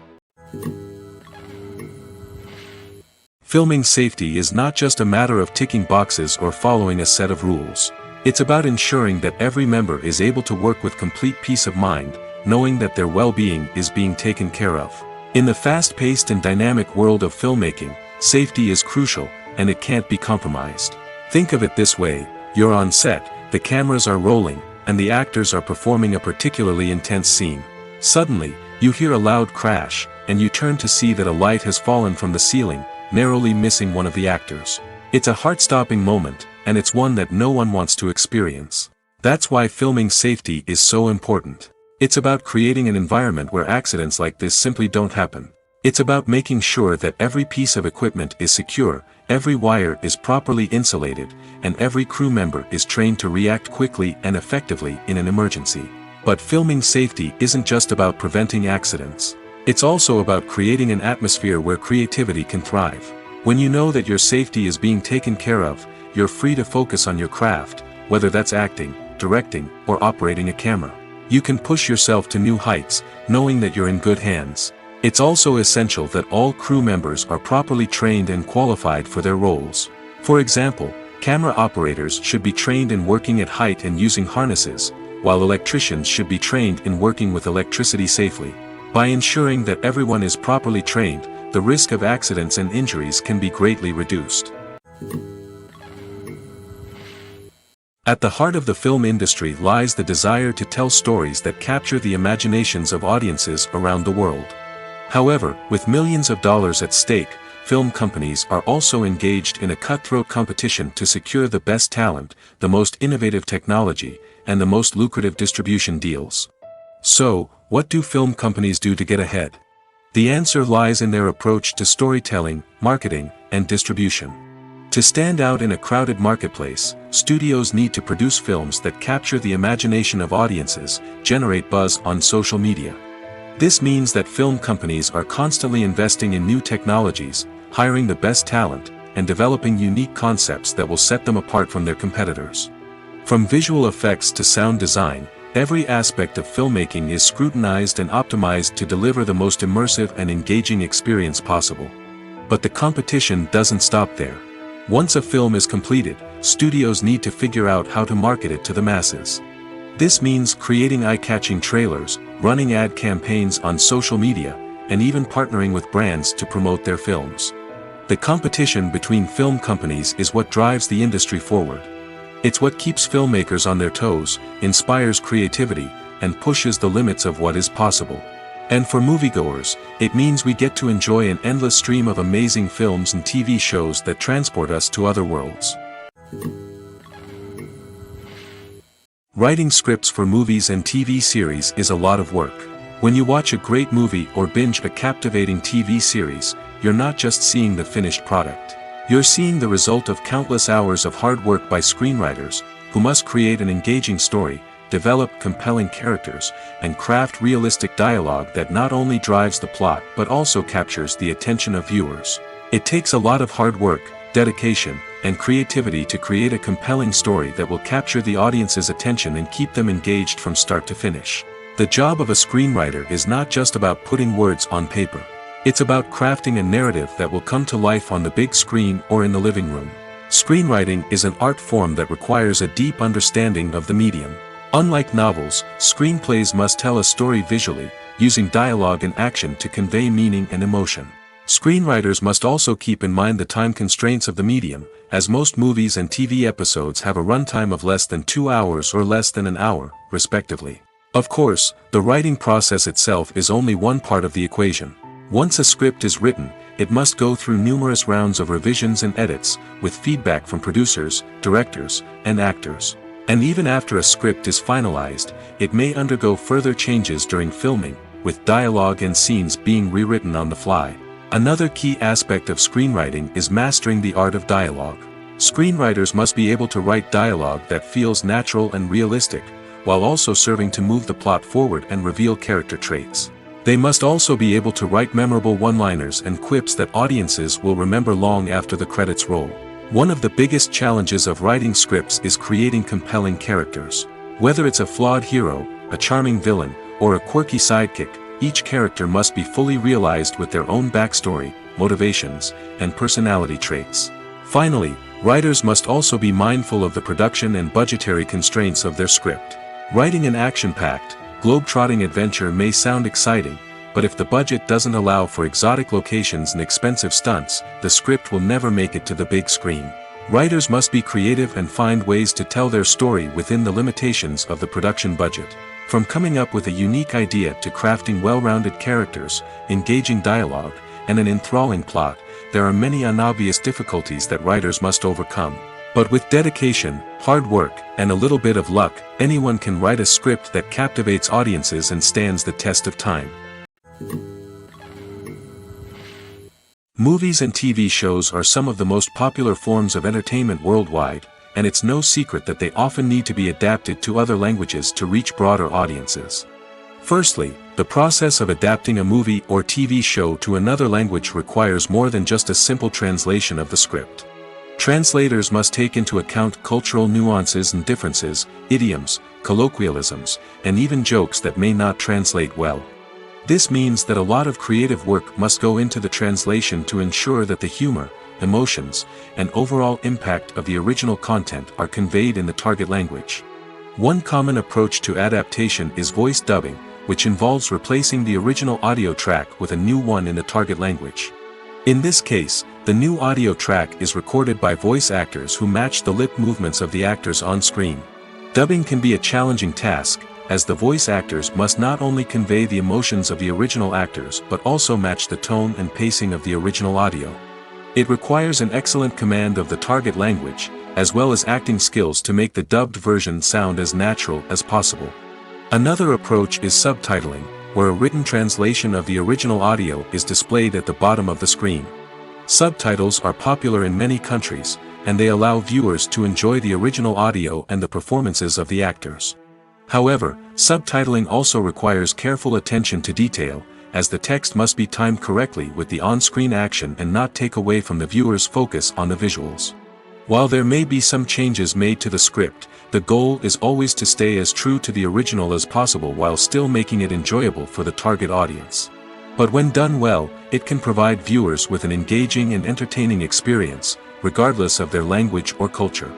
Filming safety is not just a matter of ticking boxes or following a set of rules. It's about ensuring that every member is able to work with complete peace of mind, knowing that their well-being is being taken care of. In the fast-paced and dynamic world of filmmaking, safety is crucial, and it can't be compromised. Think of it this way: you're on set, the cameras are rolling, and the actors are performing a particularly intense scene. Suddenly, you hear a loud crash, and you turn to see that a light has fallen from the ceiling, narrowly missing one of the actors. It's a heart-stopping moment, and it's one that no one wants to experience. That's why filming safety is so important. It's about creating an environment where accidents like this simply don't happen. It's about making sure that every piece of equipment is secure, every wire is properly insulated, and every crew member is trained to react quickly and effectively in an emergency. But filming safety isn't just about preventing accidents. It's also about creating an atmosphere where creativity can thrive. When you know that your safety is being taken care of, you're free to focus on your craft, whether that's acting, directing, or operating a camera. You can push yourself to new heights, knowing that you're in good hands. It's also essential that all crew members are properly trained and qualified for their roles. For example, camera operators should be trained in working at height and using harnesses, while electricians should be trained in working with electricity safely. By ensuring that everyone is properly trained, the risk of accidents and injuries can be greatly reduced. At the heart of the film industry lies the desire to tell stories that capture the imaginations of audiences around the world. However, with millions of dollars at stake, film companies are also engaged in a cutthroat competition to secure the best talent, the most innovative technology, and the most lucrative distribution deals. So, what do film companies do to get ahead? The answer lies in their approach to storytelling, marketing, and distribution. To stand out in a crowded marketplace, studios need to produce films that capture the imagination of audiences, generate buzz on social media. This means that film companies are constantly investing in new technologies, hiring the best talent, and developing unique concepts that will set them apart from their competitors. From visual effects to sound design, every aspect of filmmaking is scrutinized and optimized to deliver the most immersive and engaging experience possible. But the competition doesn't stop there. Once a film is completed, studios need to figure out how to market it to the masses. This means creating eye-catching trailers, running ad campaigns on social media, and even partnering with brands to promote their films. The competition between film companies is what drives the industry forward. It's what keeps filmmakers on their toes, inspires creativity, and pushes the limits of what is possible. And for moviegoers, it means we get to enjoy an endless stream of amazing films and TV shows that transport us to other worlds. Writing scripts for movies and TV series is a lot of work. When you watch a great movie or binge a captivating TV series, you're not just seeing the finished product. You're seeing the result of countless hours of hard work by screenwriters, who must create an engaging story, develop compelling characters, and craft realistic dialogue that not only drives the plot but also captures the attention of viewers. It takes a lot of hard work, dedication, and creativity to create a compelling story that will capture the audience's attention and keep them engaged from start to finish. The job of a screenwriter is not just about putting words on paper. It's about crafting a narrative that will come to life on the big screen or in the living room. Screenwriting is an art form that requires a deep understanding of the medium. Unlike novels, screenplays must tell a story visually, using dialogue and action to convey meaning and emotion. Screenwriters must also keep in mind the time constraints of the medium, as most movies and TV episodes have a runtime of less than 2 hours or less than an hour, respectively. Of course, the writing process itself is only one part of the equation. Once a script is written, it must go through numerous rounds of revisions and edits, with feedback from producers, directors, and actors. And even after a script is finalized, it may undergo further changes during filming, with dialogue and scenes being rewritten on the fly. Another key aspect of screenwriting is mastering the art of dialogue. Screenwriters must be able to write dialogue that feels natural and realistic, while also serving to move the plot forward and reveal character traits. They must also be able to write memorable one-liners and quips that audiences will remember long after the credits roll. One of the biggest challenges of writing scripts is creating compelling characters. Whether it's a flawed hero, a charming villain, or a quirky sidekick, each character must be fully realized with their own backstory, motivations, and personality traits. Finally, writers must also be mindful of the production and budgetary constraints of their script. Writing an action-packed, globe-trotting adventure may sound exciting, but if the budget doesn't allow for exotic locations and expensive stunts, the script will never make it to the big screen. Writers must be creative and find ways to tell their story within the limitations of the production budget. From coming up with a unique idea to crafting well-rounded characters, engaging dialogue, and an enthralling plot, there are many unobvious difficulties that writers must overcome. But with dedication, hard work, and a little bit of luck, anyone can write a script that captivates audiences and stands the test of time. Movies and TV shows are some of the most popular forms of entertainment worldwide, and it's no secret that they often need to be adapted to other languages to reach broader audiences. Firstly, the process of adapting a movie or TV show to another language requires more than just a simple translation of the script. Translators must take into account cultural nuances and differences, idioms, colloquialisms, and even jokes that may not translate well. This means that a lot of creative work must go into the translation to ensure that the humor, emotions, and overall impact of the original content are conveyed in the target language. One common approach to adaptation is voice dubbing, which involves replacing the original audio track with a new one in the target language. In this case, the new audio track is recorded by voice actors who match the lip movements of the actors on screen. Dubbing can be a challenging task, as the voice actors must not only convey the emotions of the original actors but also match the tone and pacing of the original audio. It requires an excellent command of the target language, as well as acting skills to make the dubbed version sound as natural as possible. Another approach is subtitling, where a written translation of the original audio is displayed at the bottom of the screen. Subtitles are popular in many countries, and they allow viewers to enjoy the original audio and the performances of the actors. However, subtitling also requires careful attention to detail, as the text must be timed correctly with the on-screen action and not take away from the viewer's focus on the visuals. While there may be some changes made to the script, the goal is always to stay as true to the original as possible while still making it enjoyable for the target audience. But when done well, it can provide viewers with an engaging and entertaining experience, regardless of their language or culture.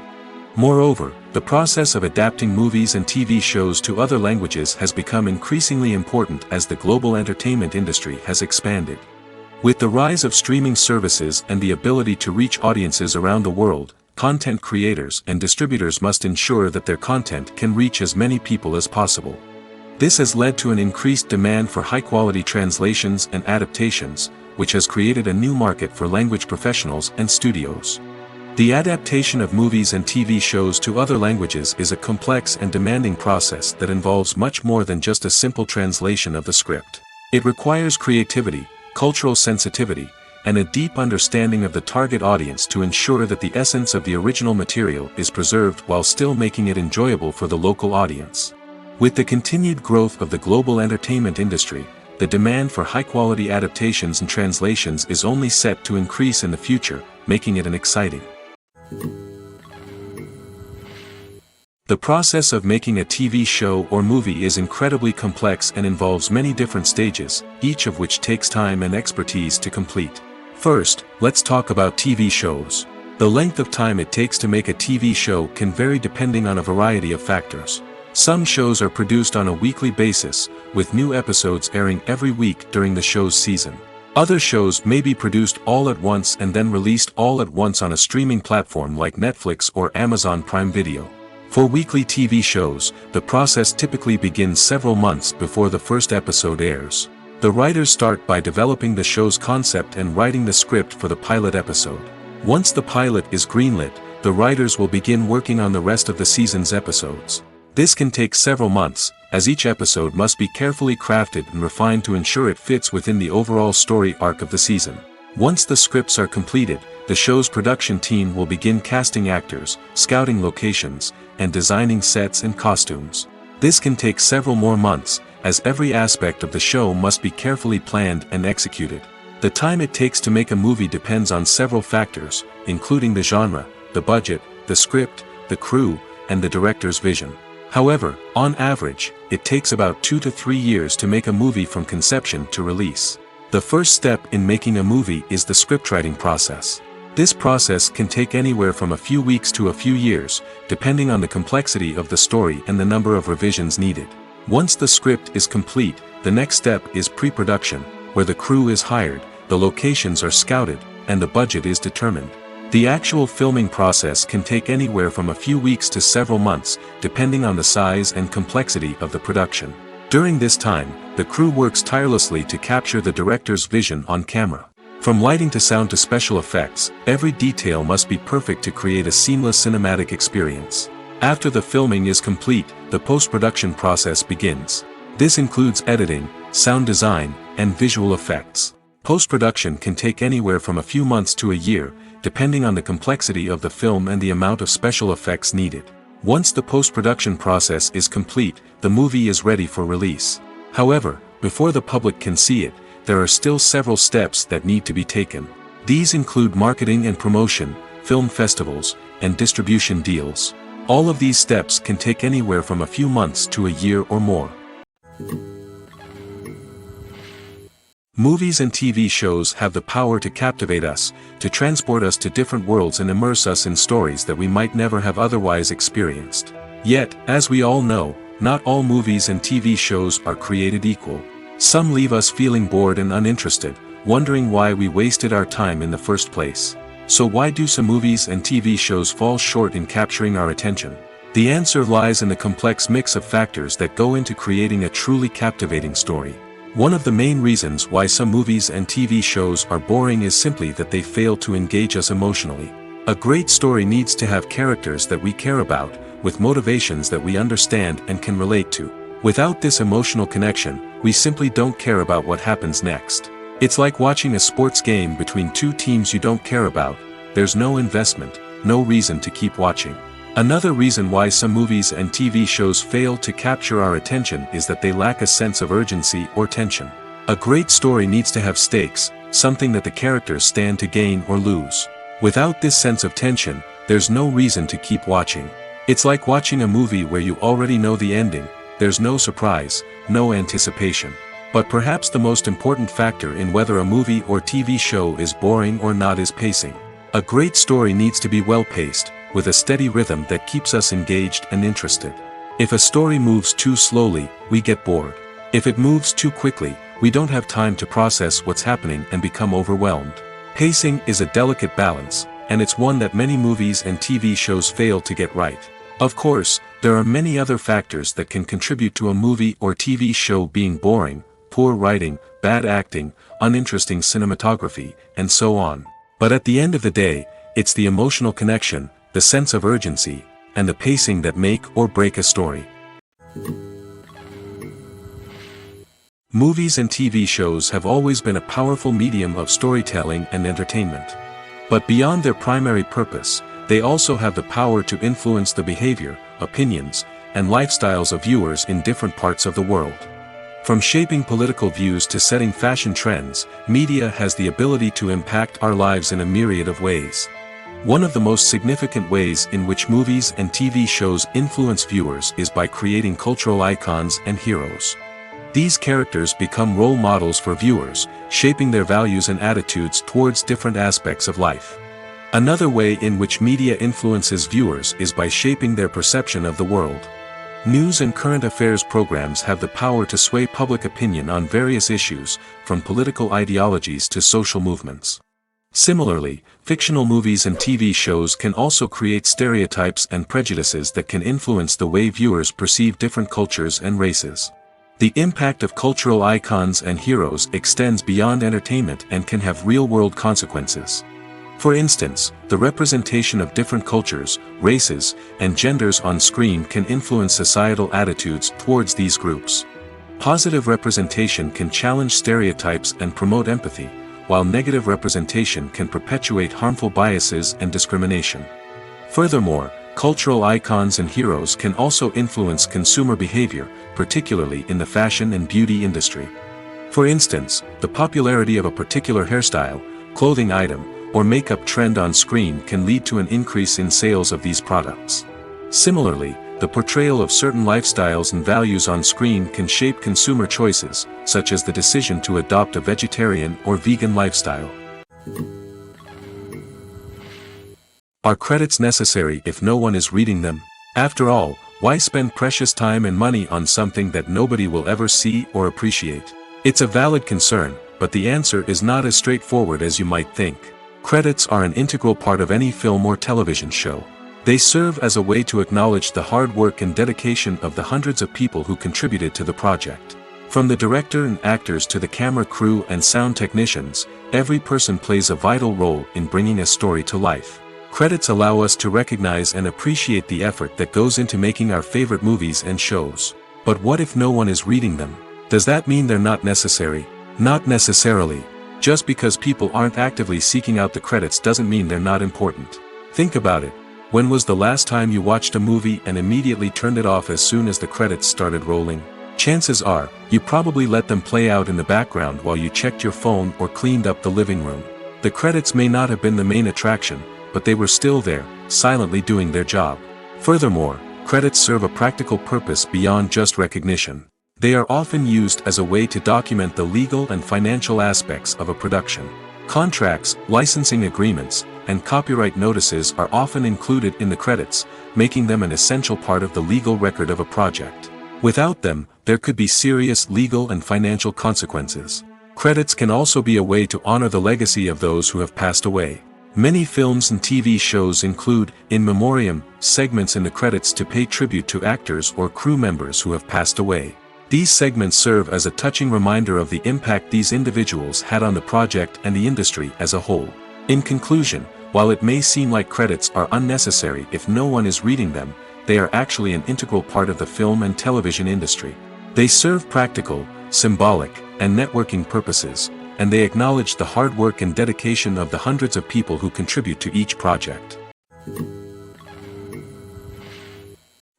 Moreover, the process of adapting movies and TV shows to other languages has become increasingly important as the global entertainment industry has expanded. With the rise of streaming services and the ability to reach audiences around the world, content creators and distributors must ensure that their content can reach as many people as possible. This has led to an increased demand for high-quality translations and adaptations, which has created a new market for language professionals and studios. The adaptation of movies and TV shows to other languages is a complex and demanding process that involves much more than just a simple translation of the script. It requires creativity, cultural sensitivity, and a deep understanding of the target audience to ensure that the essence of the original material is preserved while still making it enjoyable for the local audience. With the continued growth of the global entertainment industry, the demand for high-quality adaptations and translations is only set to increase in the future, making it an exciting. The process of making a TV show or movie is incredibly complex and involves many different stages, each of which takes time and expertise to complete. First, let's talk about TV shows. The length of time it takes to make a TV show can vary depending on a variety of factors. Some shows are produced on a weekly basis, with new episodes airing every week during the show's season. Other shows may be produced all at once and then released all at once on a streaming platform like Netflix or Amazon Prime Video. For weekly TV shows, the process typically begins several months before the first episode airs. The writers start by developing the show's concept and writing the script for the pilot episode. Once the pilot is greenlit, the writers will begin working on the rest of the season's episodes. This can take several months, as each episode must be carefully crafted and refined to ensure it fits within the overall story arc of the season. Once the scripts are completed, the show's production team will begin casting actors, scouting locations, and designing sets and costumes. This can take several more months, as every aspect of the show must be carefully planned and executed. The time it takes to make a movie depends on several factors, including the genre, the budget, the script, the crew, and the director's vision. However, on average, it takes about 2 to 3 years to make a movie from conception to release. The first step in making a movie is the scriptwriting process. This process can take anywhere from a few weeks to a few years, depending on the complexity of the story and the number of revisions needed. Once the script is complete, the next step is pre-production, where the crew is hired, the locations are scouted, and the budget is determined. The actual filming process can take anywhere from a few weeks to several months, depending on the size and complexity of the production. During this time, the crew works tirelessly to capture the director's vision on camera. From lighting to sound to special effects, every detail must be perfect to create a seamless cinematic experience. After the filming is complete, the post-production process begins. This includes editing, sound design, and visual effects. Post-production can take anywhere from a few months to a year, depending on the complexity of the film and the amount of special effects needed. Once the post-production process is complete, the movie is ready for release. However, before the public can see it, there are still several steps that need to be taken. These include marketing and promotion, film festivals, and distribution deals. All of these steps can take anywhere from a few months to a year or more. Movies and TV shows have the power to captivate us, to transport us to different worlds and immerse us in stories that we might never have otherwise experienced. Yet, as we all know, not all movies and TV shows are created equal. Some leave us feeling bored and uninterested, wondering why we wasted our time in the first place. So why do some movies and TV shows fall short in capturing our attention? The answer lies in the complex mix of factors that go into creating a truly captivating story. One of the main reasons why some movies and TV shows are boring is simply that they fail to engage us emotionally. A great story needs to have characters that we care about, with motivations that we understand and can relate to. Without this emotional connection, we simply don't care about what happens next. It's like watching a sports game between two teams you don't care about. There's no investment, no reason to keep watching. Another reason why some movies and TV shows fail to capture our attention is that they lack a sense of urgency or tension. A great story needs to have stakes, something that the characters stand to gain or lose. Without this sense of tension, there's no reason to keep watching. It's like watching a movie where you already know the ending. There's no surprise, no anticipation. But perhaps the most important factor in whether a movie or TV show is boring or not is pacing. A great story needs to be well-paced, with a steady rhythm that keeps us engaged and interested. If a story moves too slowly, we get bored. If it moves too quickly, we don't have time to process what's happening and become overwhelmed. Pacing is a delicate balance, and it's one that many movies and TV shows fail to get right. Of course, there are many other factors that can contribute to a movie or TV show being boring: poor writing, bad acting, uninteresting cinematography, and so on. But at the end of the day, it's the emotional connection, the sense of urgency, and the pacing that make or break a story. Movies and TV shows have always been a powerful medium of storytelling and entertainment. But beyond their primary purpose, they also have the power to influence the behavior, opinions, and lifestyles of viewers in different parts of the world. From shaping political views to setting fashion trends, media has the ability to impact our lives in a myriad of ways. One of the most significant ways in which movies and TV shows influence viewers is by creating cultural icons and heroes. These characters become role models for viewers, shaping their values and attitudes towards different aspects of life. Another way in which media influences viewers is by shaping their perception of the world. News and current affairs programs have the power to sway public opinion on various issues, from political ideologies to social movements. Similarly, fictional movies and TV shows can also create stereotypes and prejudices that can influence the way viewers perceive different cultures and races. The impact of cultural icons and heroes extends beyond entertainment and can have real-world consequences. For instance, the representation of different cultures, races, and genders on screen can influence societal attitudes towards these groups. Positive representation can challenge stereotypes and promote empathy, while negative representation can perpetuate harmful biases and discrimination. Furthermore, cultural icons and heroes can also influence consumer behavior, particularly in the fashion and beauty industry. For instance, the popularity of a particular hairstyle, clothing item, or makeup trend on screen can lead to an increase in sales of these products. Similarly, the portrayal of certain lifestyles and values on screen can shape consumer choices, such as the decision to adopt a vegetarian or vegan lifestyle. Are credits necessary if no one is reading them? After all, why spend precious time and money on something that nobody will ever see or appreciate? It's a valid concern, but the answer is not as straightforward as you might think. Credits are an integral part of any film or television show. They serve as a way to acknowledge the hard work and dedication of the hundreds of people who contributed to the project. From the director and actors to the camera crew and sound technicians, every person plays a vital role in bringing a story to life. Credits allow us to recognize and appreciate the effort that goes into making our favorite movies and shows. But what if no one is reading them? Does that mean they're not necessary? Not necessarily. Just because people aren't actively seeking out the credits doesn't mean they're not important. Think about it. When was the last time you watched a movie and immediately turned it off as soon as the credits started rolling? Chances are, you probably let them play out in the background while you checked your phone or cleaned up the living room. The credits may not have been the main attraction, but they were still there, silently doing their job. Furthermore, credits serve a practical purpose beyond just recognition. They are often used as a way to document the legal and financial aspects of a production. Contracts, licensing agreements, and copyright notices are often included in the credits, making them an essential part of the legal record of a project. Without them, there could be serious legal and financial consequences. Credits can also be a way to honor the legacy of those who have passed away. Many films and TV shows include, in memoriam, segments in the credits to pay tribute to actors or crew members who have passed away. These segments serve as a touching reminder of the impact these individuals had on the project and the industry as a whole. In conclusion, while it may seem like credits are unnecessary if no one is reading them, they are actually an integral part of the film and television industry. They serve practical, symbolic, and networking purposes, and they acknowledge the hard work and dedication of the hundreds of people who contribute to each project.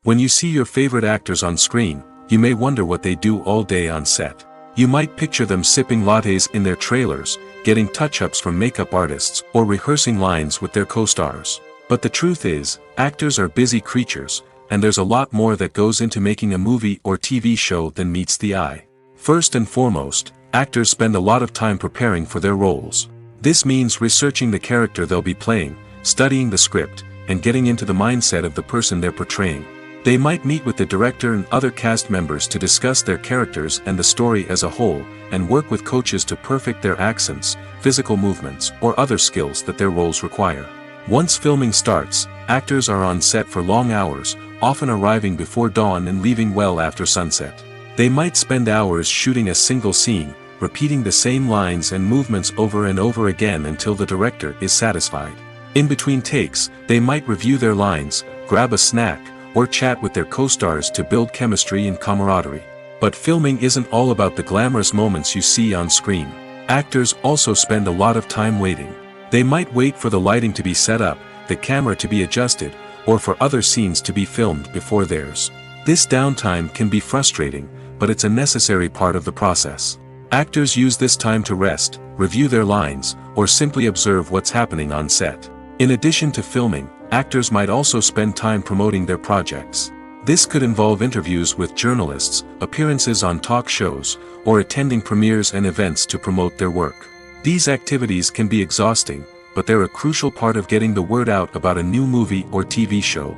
When you see your favorite actors on screen, you may wonder what they do all day on set. You might picture them sipping lattes in their trailers, getting touch-ups from makeup artists, or rehearsing lines with their co-stars. But the truth is, actors are busy creatures, and there's a lot more that goes into making a movie or TV show than meets the eye. First and foremost, actors spend a lot of time preparing for their roles. This means researching the character they'll be playing, studying the script, and getting into the mindset of the person they're portraying. They might meet with the director and other cast members to discuss their characters and the story as a whole, and work with coaches to perfect their accents, physical movements, or other skills that their roles require. Once filming starts, actors are on set for long hours, often arriving before dawn and leaving well after sunset. They might spend hours shooting a single scene, repeating the same lines and movements over and over again until the director is satisfied. In between takes, they might review their lines, grab a snack, or chat with their co-stars to build chemistry and camaraderie. But filming isn't all about the glamorous moments you see on screen. Actors also spend a lot of time waiting. They might wait for the lighting to be set up, the camera to be adjusted, or for other scenes to be filmed before theirs. This downtime can be frustrating, but it's a necessary part of the process. Actors use this time to rest, review their lines, or simply observe what's happening on set. In addition to filming, actors might also spend time promoting their projects. This could involve interviews with journalists, appearances on talk shows, or attending premieres and events to promote their work. These activities can be exhausting, but they're a crucial part of getting the word out about a new movie or TV show.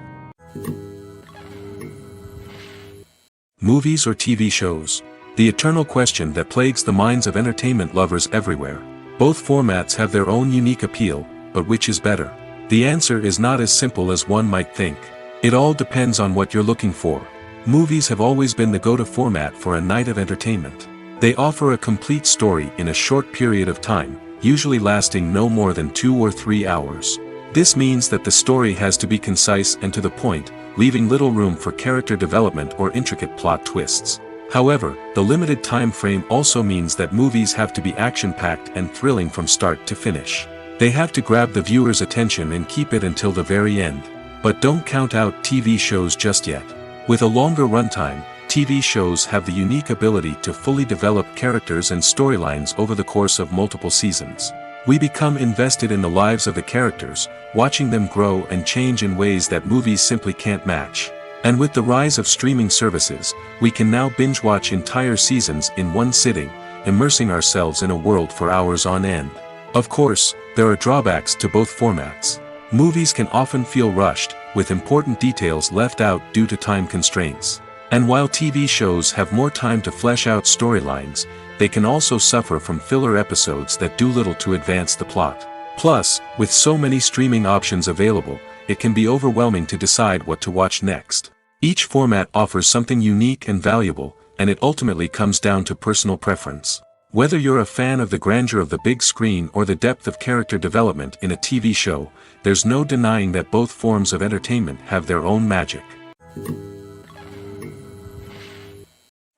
Movies or TV shows? The eternal question that plagues the minds of entertainment lovers everywhere. Both formats have their own unique appeal, but which is better? The answer is not as simple as one might think. It all depends on what you're looking for. Movies have always been the go-to format for a night of entertainment. They offer a complete story in a short period of time, usually lasting no more than 2 or 3 hours. This means that the story has to be concise and to the point, leaving little room for character development or intricate plot twists. However, the limited time frame also means that movies have to be action-packed and thrilling from start to finish. They have to grab the viewer's attention and keep it until the very end. But don't count out TV shows just yet. With a longer runtime, TV shows have the unique ability to fully develop characters and storylines over the course of multiple seasons. We become invested in the lives of the characters, watching them grow and change in ways that movies simply can't match. And with the rise of streaming services, we can now binge-watch entire seasons in one sitting, immersing ourselves in a world for hours on end. Of course, there are drawbacks to both formats. Movies can often feel rushed, with important details left out due to time constraints. And while TV shows have more time to flesh out storylines, they can also suffer from filler episodes that do little to advance the plot. Plus, with so many streaming options available, it can be overwhelming to decide what to watch next. Each format offers something unique and valuable, and it ultimately comes down to personal preference. Whether you're a fan of the grandeur of the big screen or the depth of character development in a TV show, there's no denying that both forms of entertainment have their own magic.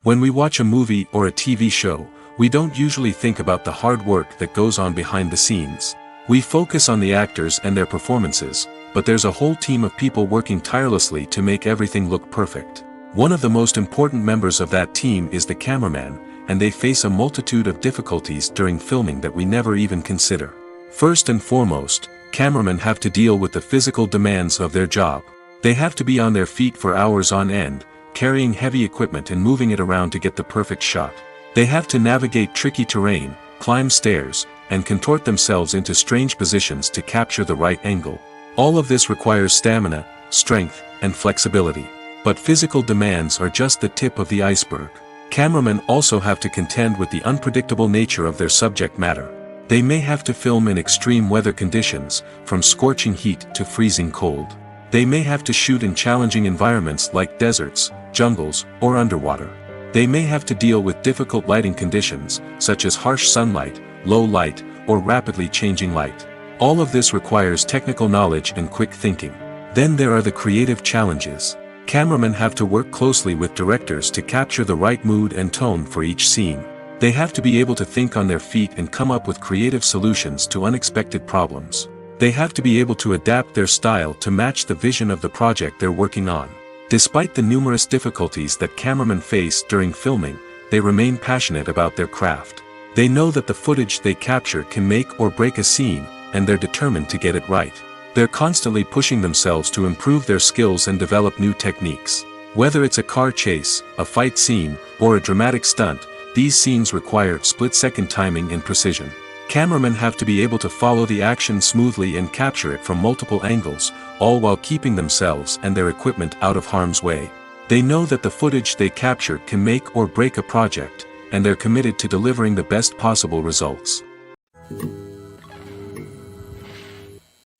When we watch a movie or a TV show, we don't usually think about the hard work that goes on behind the scenes. We focus on the actors and their performances, but there's a whole team of people working tirelessly to make everything look perfect. One of the most important members of that team is the cameraman, and they face a multitude of difficulties during filming that we never even consider. First and foremost, cameramen have to deal with the physical demands of their job. They have to be on their feet for hours on end, carrying heavy equipment and moving it around to get the perfect shot. They have to navigate tricky terrain, climb stairs, and contort themselves into strange positions to capture the right angle. All of this requires stamina, strength, and flexibility. But physical demands are just the tip of the iceberg. Cameramen also have to contend with the unpredictable nature of their subject matter. They may have to film in extreme weather conditions, from scorching heat to freezing cold. They may have to shoot in challenging environments like deserts, jungles, or underwater. They may have to deal with difficult lighting conditions, such as harsh sunlight, low light, or rapidly changing light. All of this requires technical knowledge and quick thinking. Then there are the creative challenges. Cameramen have to work closely with directors to capture the right mood and tone for each scene. They have to be able to think on their feet and come up with creative solutions to unexpected problems. They have to be able to adapt their style to match the vision of the project they're working on. Despite the numerous difficulties that cameramen face during filming, they remain passionate about their craft. They know that the footage they capture can make or break a scene, and they're determined to get it right. They're constantly pushing themselves to improve their skills and develop new techniques. Whether it's a car chase, a fight scene, or a dramatic stunt, these scenes require split-second timing and precision. Cameramen have to be able to follow the action smoothly and capture it from multiple angles, all while keeping themselves and their equipment out of harm's way. They know that the footage they capture can make or break a project, and they're committed to delivering the best possible results.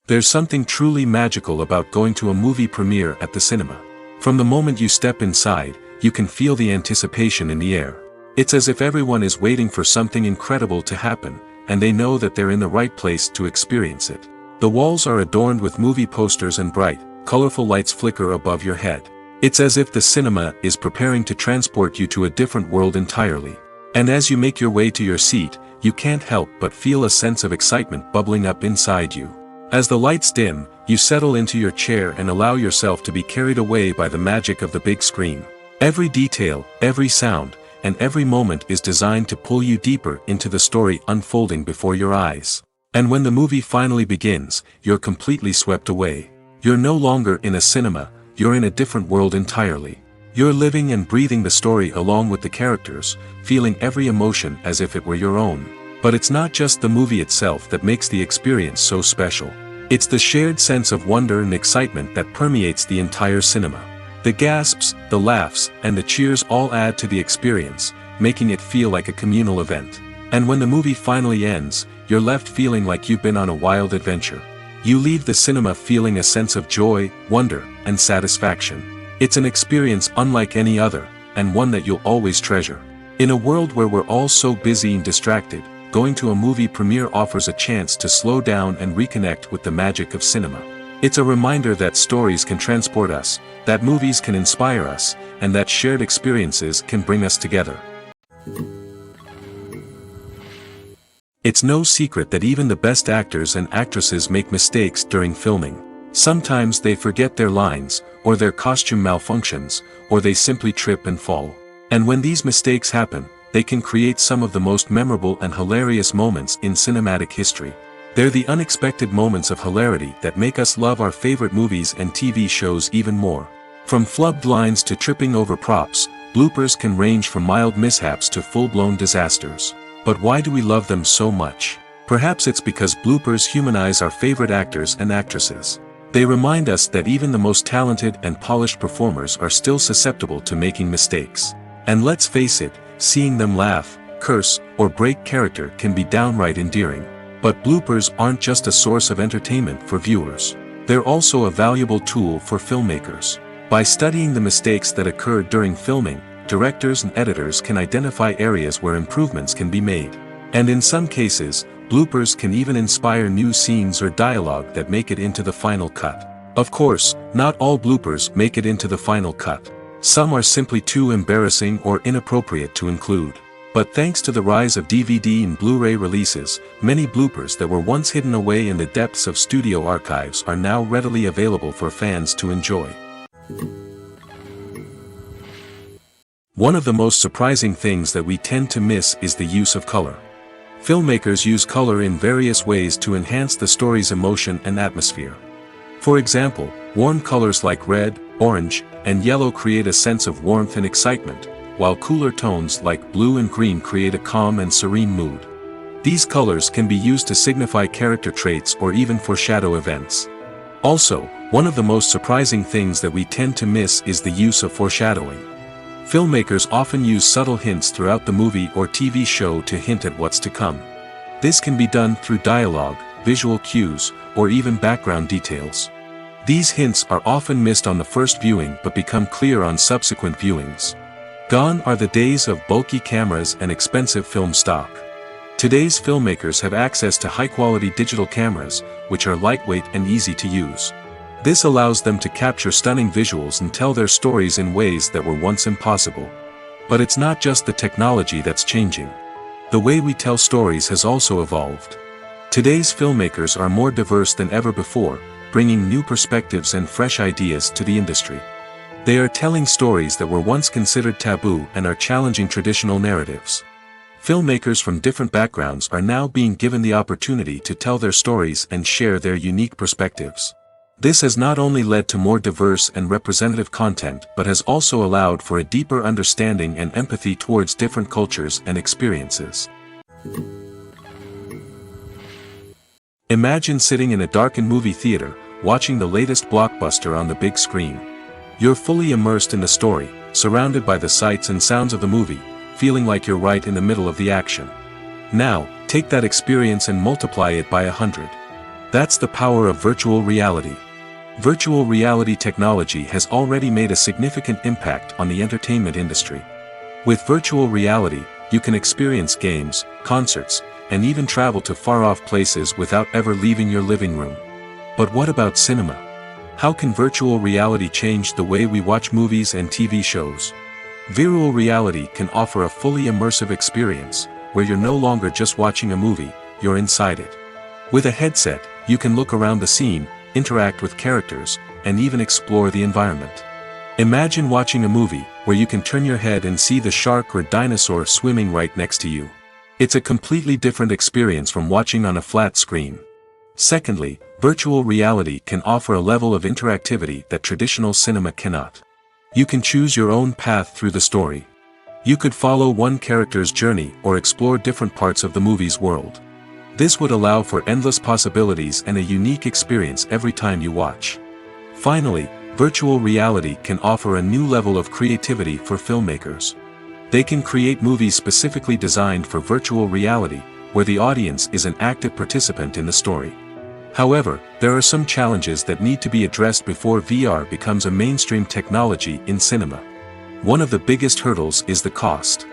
There's something truly magical about going to a movie premiere at the cinema. From the moment you step inside, you can feel the anticipation in the air. It's as if everyone is waiting for something incredible to happen, and they know that they're in the right place to experience it. The walls are adorned with movie posters and bright, colorful lights flicker above your head. It's as if the cinema is preparing to transport you to a different world entirely. And as you make your way to your seat, you can't help but feel a sense of excitement bubbling up inside you. As the lights dim, you settle into your chair and allow yourself to be carried away by the magic of the big screen. Every detail, every sound, and every moment is designed to pull you deeper into the story unfolding before your eyes. And when the movie finally begins, you're completely swept away. You're no longer in a cinema, you're in a different world entirely. You're living and breathing the story along with the characters, feeling every emotion as if it were your own. But it's not just the movie itself that makes the experience so special. It's the shared sense of wonder and excitement that permeates the entire cinema. The gasps, the laughs, and the cheers all add to the experience, making it feel like a communal event. And when the movie finally ends, you're left feeling like you've been on a wild adventure. You leave the cinema feeling a sense of joy, wonder, and satisfaction. It's an experience unlike any other, and one that you'll always treasure. In a world where we're all so busy and distracted, going to a movie premiere offers a chance to slow down and reconnect with the magic of cinema. It's a reminder that stories can transport us, that movies can inspire us, and that shared experiences can bring us together. It's no secret that even the best actors and actresses make mistakes during filming. Sometimes they forget their lines, or their costume malfunctions, or they simply trip and fall. And when these mistakes happen, they can create some of the most memorable and hilarious moments in cinematic history. They're the unexpected moments of hilarity that make us love our favorite movies and TV shows even more. From flubbed lines to tripping over props, bloopers can range from mild mishaps to full-blown disasters. But why do we love them so much? Perhaps it's because bloopers humanize our favorite actors and actresses. They remind us that even the most talented and polished performers are still susceptible to making mistakes. And let's face it, seeing them laugh, curse, or break character can be downright endearing. But bloopers aren't just a source of entertainment for viewers. They're also a valuable tool for filmmakers. By studying the mistakes that occurred during filming, directors and editors can identify areas where improvements can be made. And in some cases, bloopers can even inspire new scenes or dialogue that make it into the final cut. Of course, not all bloopers make it into the final cut. Some are simply too embarrassing or inappropriate to include. But thanks to the rise of DVD and Blu-ray releases, many bloopers that were once hidden away in the depths of studio archives are now readily available for fans to enjoy. One of the most surprising things that we tend to miss is the use of color. Filmmakers use color in various ways to enhance the story's emotion and atmosphere. For example, warm colors like red, orange, and yellow create a sense of warmth and excitement, while cooler tones like blue and green create a calm and serene mood. These colors can be used to signify character traits or even foreshadow events. Also, one of the most surprising things that we tend to miss is the use of foreshadowing. Filmmakers often use subtle hints throughout the movie or TV show to hint at what's to come. This can be done through dialogue, visual cues, or even background details. These hints are often missed on the first viewing but become clear on subsequent viewings. Gone are the days of bulky cameras and expensive film stock. Today's filmmakers have access to high-quality digital cameras, which are lightweight and easy to use. This allows them to capture stunning visuals and tell their stories in ways that were once impossible. But it's not just the technology that's changing. The way we tell stories has also evolved. Today's filmmakers are more diverse than ever before, bringing new perspectives and fresh ideas to the industry. They are telling stories that were once considered taboo and are challenging traditional narratives. Filmmakers from different backgrounds are now being given the opportunity to tell their stories and share their unique perspectives. This has not only led to more diverse and representative content but has also allowed for a deeper understanding and empathy towards different cultures and experiences. Imagine sitting in a darkened movie theater, watching the latest blockbuster on the big screen. You're fully immersed in the story, surrounded by the sights and sounds of the movie, feeling like you're right in the middle of the action. Now, take that experience and multiply it by 100. That's the power of virtual reality. Virtual reality technology has already made a significant impact on the entertainment industry. With virtual reality, you can experience games, concerts, and even travel to far-off places without ever leaving your living room. But what about cinema? How can virtual reality change the way we watch movies and TV shows? Virtual reality can offer a fully immersive experience, where you're no longer just watching a movie, you're inside it. With a headset, you can look around the scene, interact with characters, and even explore the environment. Imagine watching a movie, where you can turn your head and see the shark or dinosaur swimming right next to you. It's a completely different experience from watching on a flat screen. Secondly, virtual reality can offer a level of interactivity that traditional cinema cannot. You can choose your own path through the story. You could follow one character's journey or explore different parts of the movie's world. This would allow for endless possibilities and a unique experience every time you watch. Finally, virtual reality can offer a new level of creativity for filmmakers. They can create movies specifically designed for virtual reality, where the audience is an active participant in the story. However, there are some challenges that need to be addressed before VR becomes a mainstream technology in cinema. One of the biggest hurdles is the cost.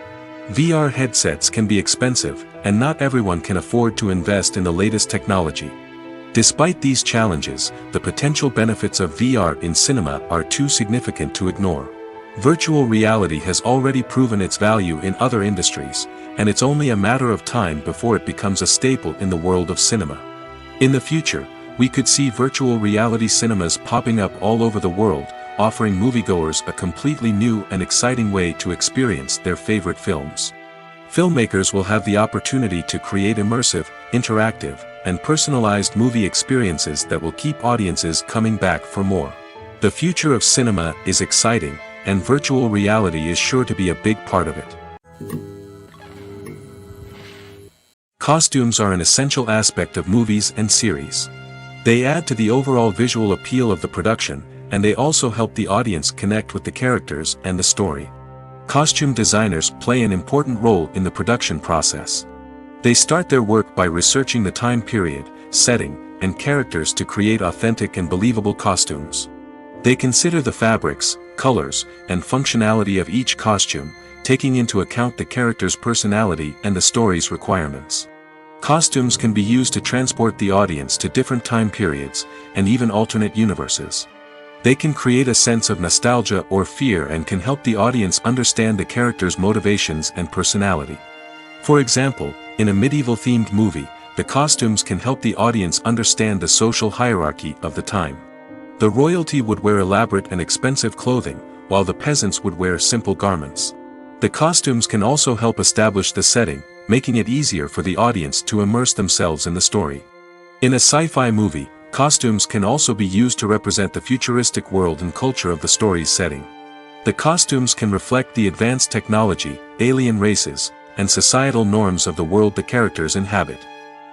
VR headsets can be expensive, and not everyone can afford to invest in the latest technology. Despite these challenges, the potential benefits of VR in cinema are too significant to ignore. Virtual reality has already proven its value in other industries, and it's only a matter of time before it becomes a staple in the world of cinema. In the future, we could see virtual reality cinemas popping up all over the world, offering moviegoers a completely new and exciting way to experience their favorite films. Filmmakers will have the opportunity to create immersive, interactive, and personalized movie experiences that will keep audiences coming back for more. The future of cinema is exciting, and virtual reality is sure to be a big part of it. Costumes are an essential aspect of movies and series. They add to the overall visual appeal of the production, and they also help the audience connect with the characters and the story. Costume designers play an important role in the production process. They start their work by researching the time period, setting, and characters to create authentic and believable costumes. They consider the fabrics, colors, and functionality of each costume, taking into account the character's personality and the story's requirements. Costumes can be used to transport the audience to different time periods, and even alternate universes. They can create a sense of nostalgia or fear and can help the audience understand the character's motivations and personality. For example, in a medieval-themed movie, the costumes can help the audience understand the social hierarchy of the time. The royalty would wear elaborate and expensive clothing, while the peasants would wear simple garments. The costumes can also help establish the setting, making it easier for the audience to immerse themselves in the story. In a sci-fi movie, costumes can also be used to represent the futuristic world and culture of the story's setting. The costumes can reflect the advanced technology, alien races, and societal norms of the world the characters inhabit.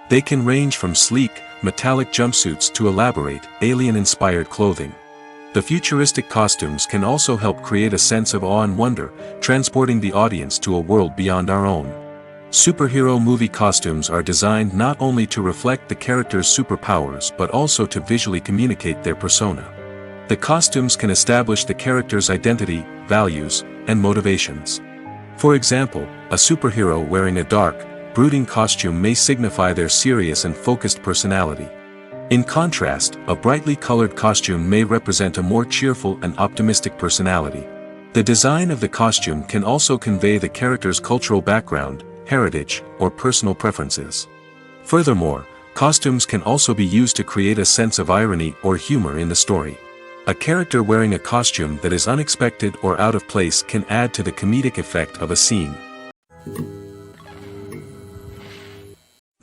They can range from sleek, metallic jumpsuits to elaborate, alien-inspired clothing. The futuristic costumes can also help create a sense of awe and wonder, transporting the audience to a world beyond our own. Superhero movie costumes are designed not only to reflect the character's superpowers but also to visually communicate their persona. The costumes can establish the character's identity, values, and motivations. For example, a superhero wearing a dark, brooding costume may signify their serious and focused personality. In contrast, a brightly colored costume may represent a more cheerful and optimistic personality. The design of the costume can also convey the character's cultural background, heritage, or personal preferences. Furthermore, costumes can also be used to create a sense of irony or humor in the story. A character wearing a costume that is unexpected or out of place can add to the comedic effect of a scene.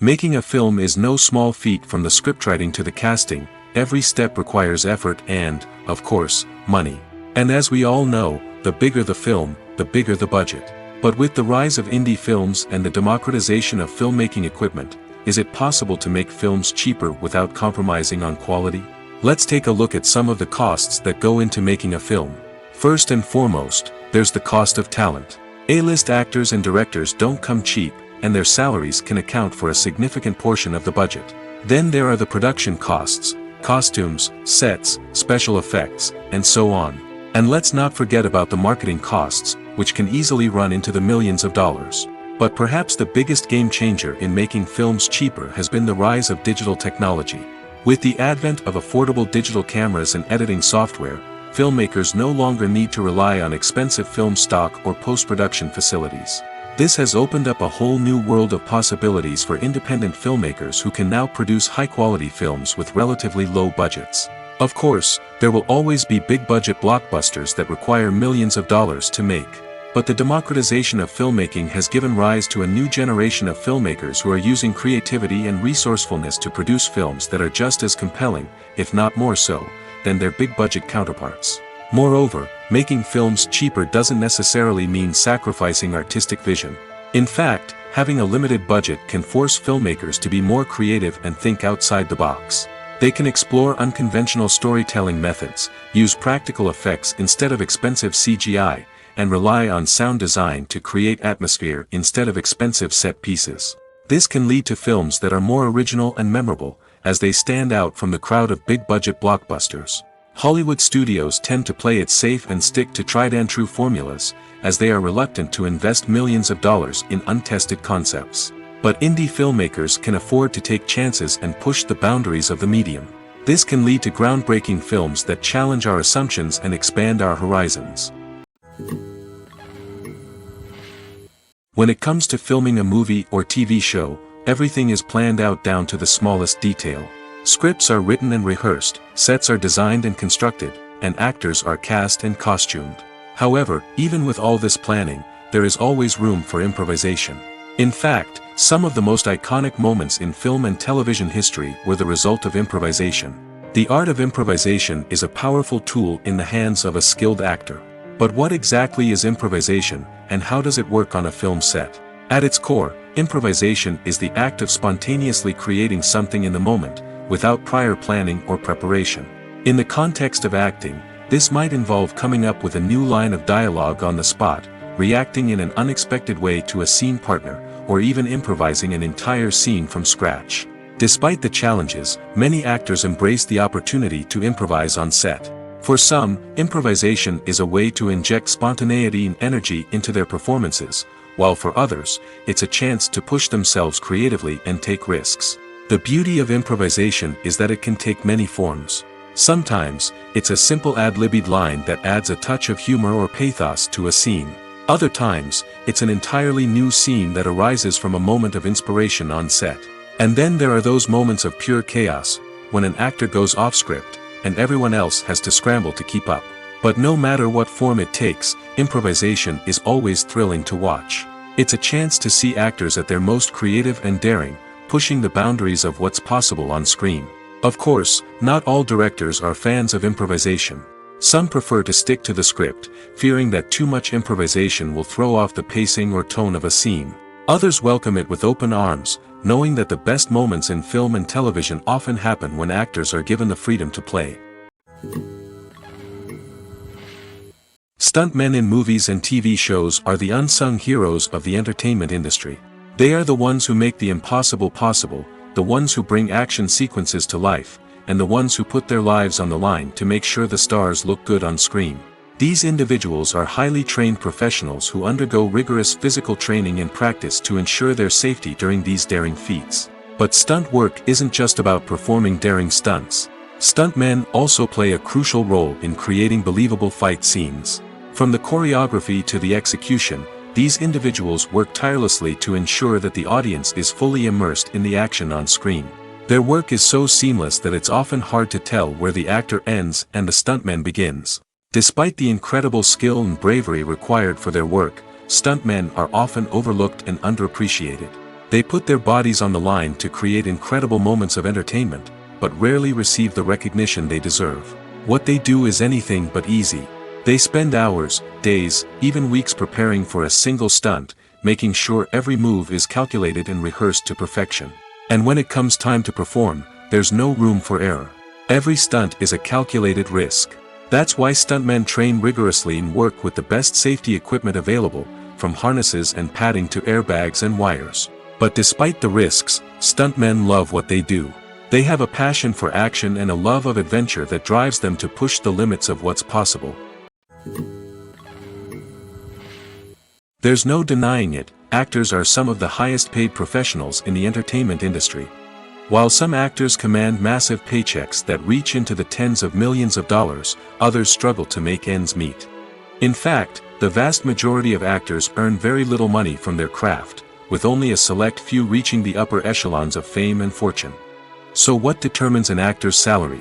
Making a film is no small feat. From the scriptwriting to the casting, every step requires effort and, of course, money. And as we all know, the bigger the film, the bigger the budget. But with the rise of indie films and the democratization of filmmaking equipment, is it possible to make films cheaper without compromising on quality? Let's take a look at some of the costs that go into making a film. First and foremost, there's the cost of talent. A-list actors and directors don't come cheap, and their salaries can account for a significant portion of the budget. Then there are the production costs, costumes, sets, special effects, and so on. And let's not forget about the marketing costs, which can easily run into the millions of dollars. But perhaps the biggest game changer in making films cheaper has been the rise of digital technology. With the advent of affordable digital cameras and editing software, filmmakers no longer need to rely on expensive film stock or post-production facilities. This has opened up a whole new world of possibilities for independent filmmakers who can now produce high-quality films with relatively low budgets. Of course, there will always be big-budget blockbusters that require millions of dollars to make. But the democratization of filmmaking has given rise to a new generation of filmmakers who are using creativity and resourcefulness to produce films that are just as compelling, if not more so, than their big-budget counterparts. Moreover, making films cheaper doesn't necessarily mean sacrificing artistic vision. In fact, having a limited budget can force filmmakers to be more creative and think outside the box. They can explore unconventional storytelling methods, use practical effects instead of expensive CGI, and rely on sound design to create atmosphere instead of expensive set pieces. This can lead to films that are more original and memorable, as they stand out from the crowd of big-budget blockbusters. Hollywood studios tend to play it safe and stick to tried-and-true formulas, as they are reluctant to invest millions of dollars in untested concepts. But indie filmmakers can afford to take chances and push the boundaries of the medium. This can lead to groundbreaking films that challenge our assumptions and expand our horizons. When it comes to filming a movie or TV show, everything is planned out down to the smallest detail. Scripts are written and rehearsed, sets are designed and constructed, and actors are cast and costumed. However, even with all this planning, there is always room for improvisation. In fact, some of the most iconic moments in film and television history were the result of improvisation. The art of improvisation is a powerful tool in the hands of a skilled actor. But what exactly is improvisation, and how does it work on a film set? At its core, improvisation is the act of spontaneously creating something in the moment, without prior planning or preparation. In the context of acting, this might involve coming up with a new line of dialogue on the spot, reacting in an unexpected way to a scene partner, or even improvising an entire scene from scratch. Despite the challenges, many actors embrace the opportunity to improvise on set. For some, improvisation is a way to inject spontaneity and energy into their performances, while for others, it's a chance to push themselves creatively and take risks. The beauty of improvisation is that it can take many forms. Sometimes, it's a simple ad-libbed line that adds a touch of humor or pathos to a scene. Other times, it's an entirely new scene that arises from a moment of inspiration on set. And then there are those moments of pure chaos, when an actor goes off script, and everyone else has to scramble to keep up. But no matter what form it takes, improvisation is always thrilling to watch. It's a chance to see actors at their most creative and daring, pushing the boundaries of what's possible on screen. Of course, not all directors are fans of improvisation. Some prefer to stick to the script, fearing that too much improvisation will throw off the pacing or tone of a scene. Others welcome it with open arms, knowing that the best moments in film and television often happen when actors are given the freedom to play. Stuntmen in movies and TV shows are the unsung heroes of the entertainment industry. They are the ones who make the impossible possible, the ones who bring action sequences to life, and the ones who put their lives on the line to make sure the stars look good on screen. These individuals are highly trained professionals who undergo rigorous physical training and practice to ensure their safety during these daring feats. But stunt work isn't just about performing daring stunts. Stuntmen also play a crucial role in creating believable fight scenes. From the choreography to the execution, these individuals work tirelessly to ensure that the audience is fully immersed in the action on screen. Their work is so seamless that it's often hard to tell where the actor ends and the stuntman begins. Despite the incredible skill and bravery required for their work, stuntmen are often overlooked and underappreciated. They put their bodies on the line to create incredible moments of entertainment, but rarely receive the recognition they deserve. What they do is anything but easy. They spend hours, days, even weeks preparing for a single stunt, making sure every move is calculated and rehearsed to perfection. And when it comes time to perform, there's no room for error. Every stunt is a calculated risk. That's why stuntmen train rigorously and work with the best safety equipment available, from harnesses and padding to airbags and wires. But despite the risks, stuntmen love what they do. They have a passion for action and a love of adventure that drives them to push the limits of what's possible. There's no denying it, actors are some of the highest paid professionals in the entertainment industry. While some actors command massive paychecks that reach into the tens of millions of dollars, others struggle to make ends meet. In fact, the vast majority of actors earn very little money from their craft, with only a select few reaching the upper echelons of fame and fortune. So what determines an actor's salary?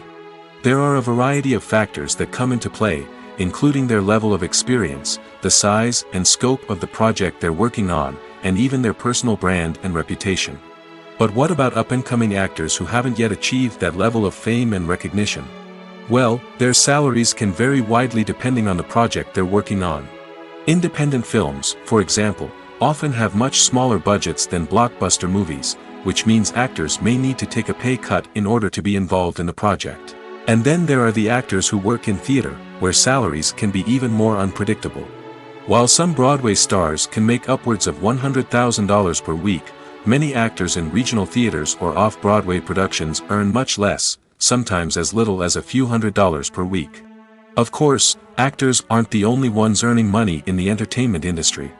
There are a variety of factors that come into play, including their level of experience, the size and scope of the project they're working on, and even their personal brand and reputation. But what about up-and-coming actors who haven't yet achieved that level of fame and recognition? Well, their salaries can vary widely depending on the project they're working on. Independent films, for example, often have much smaller budgets than blockbuster movies, which means actors may need to take a pay cut in order to be involved in the project. And then there are the actors who work in theater, where salaries can be even more unpredictable. While some Broadway stars can make upwards of $100,000 per week, many actors in regional theaters or off-Broadway productions earn much less, sometimes as little as a few $100s per week. Of course, actors aren't the only ones earning money in the entertainment industry.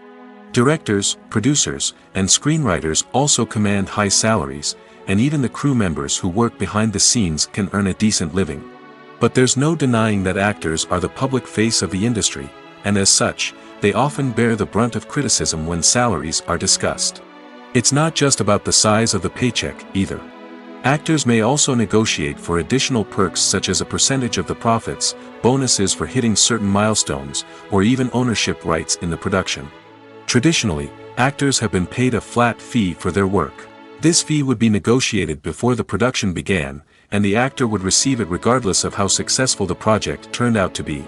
Directors, producers, and screenwriters also command high salaries, and even the crew members who work behind the scenes can earn a decent living. But there's no denying that actors are the public face of the industry, and as such, they often bear the brunt of criticism when salaries are discussed. It's not just about the size of the paycheck, either. Actors may also negotiate for additional perks such as a percentage of the profits, bonuses for hitting certain milestones, or even ownership rights in the production. Traditionally, actors have been paid a flat fee for their work. This fee would be negotiated before the production began, and the actor would receive it regardless of how successful the project turned out to be.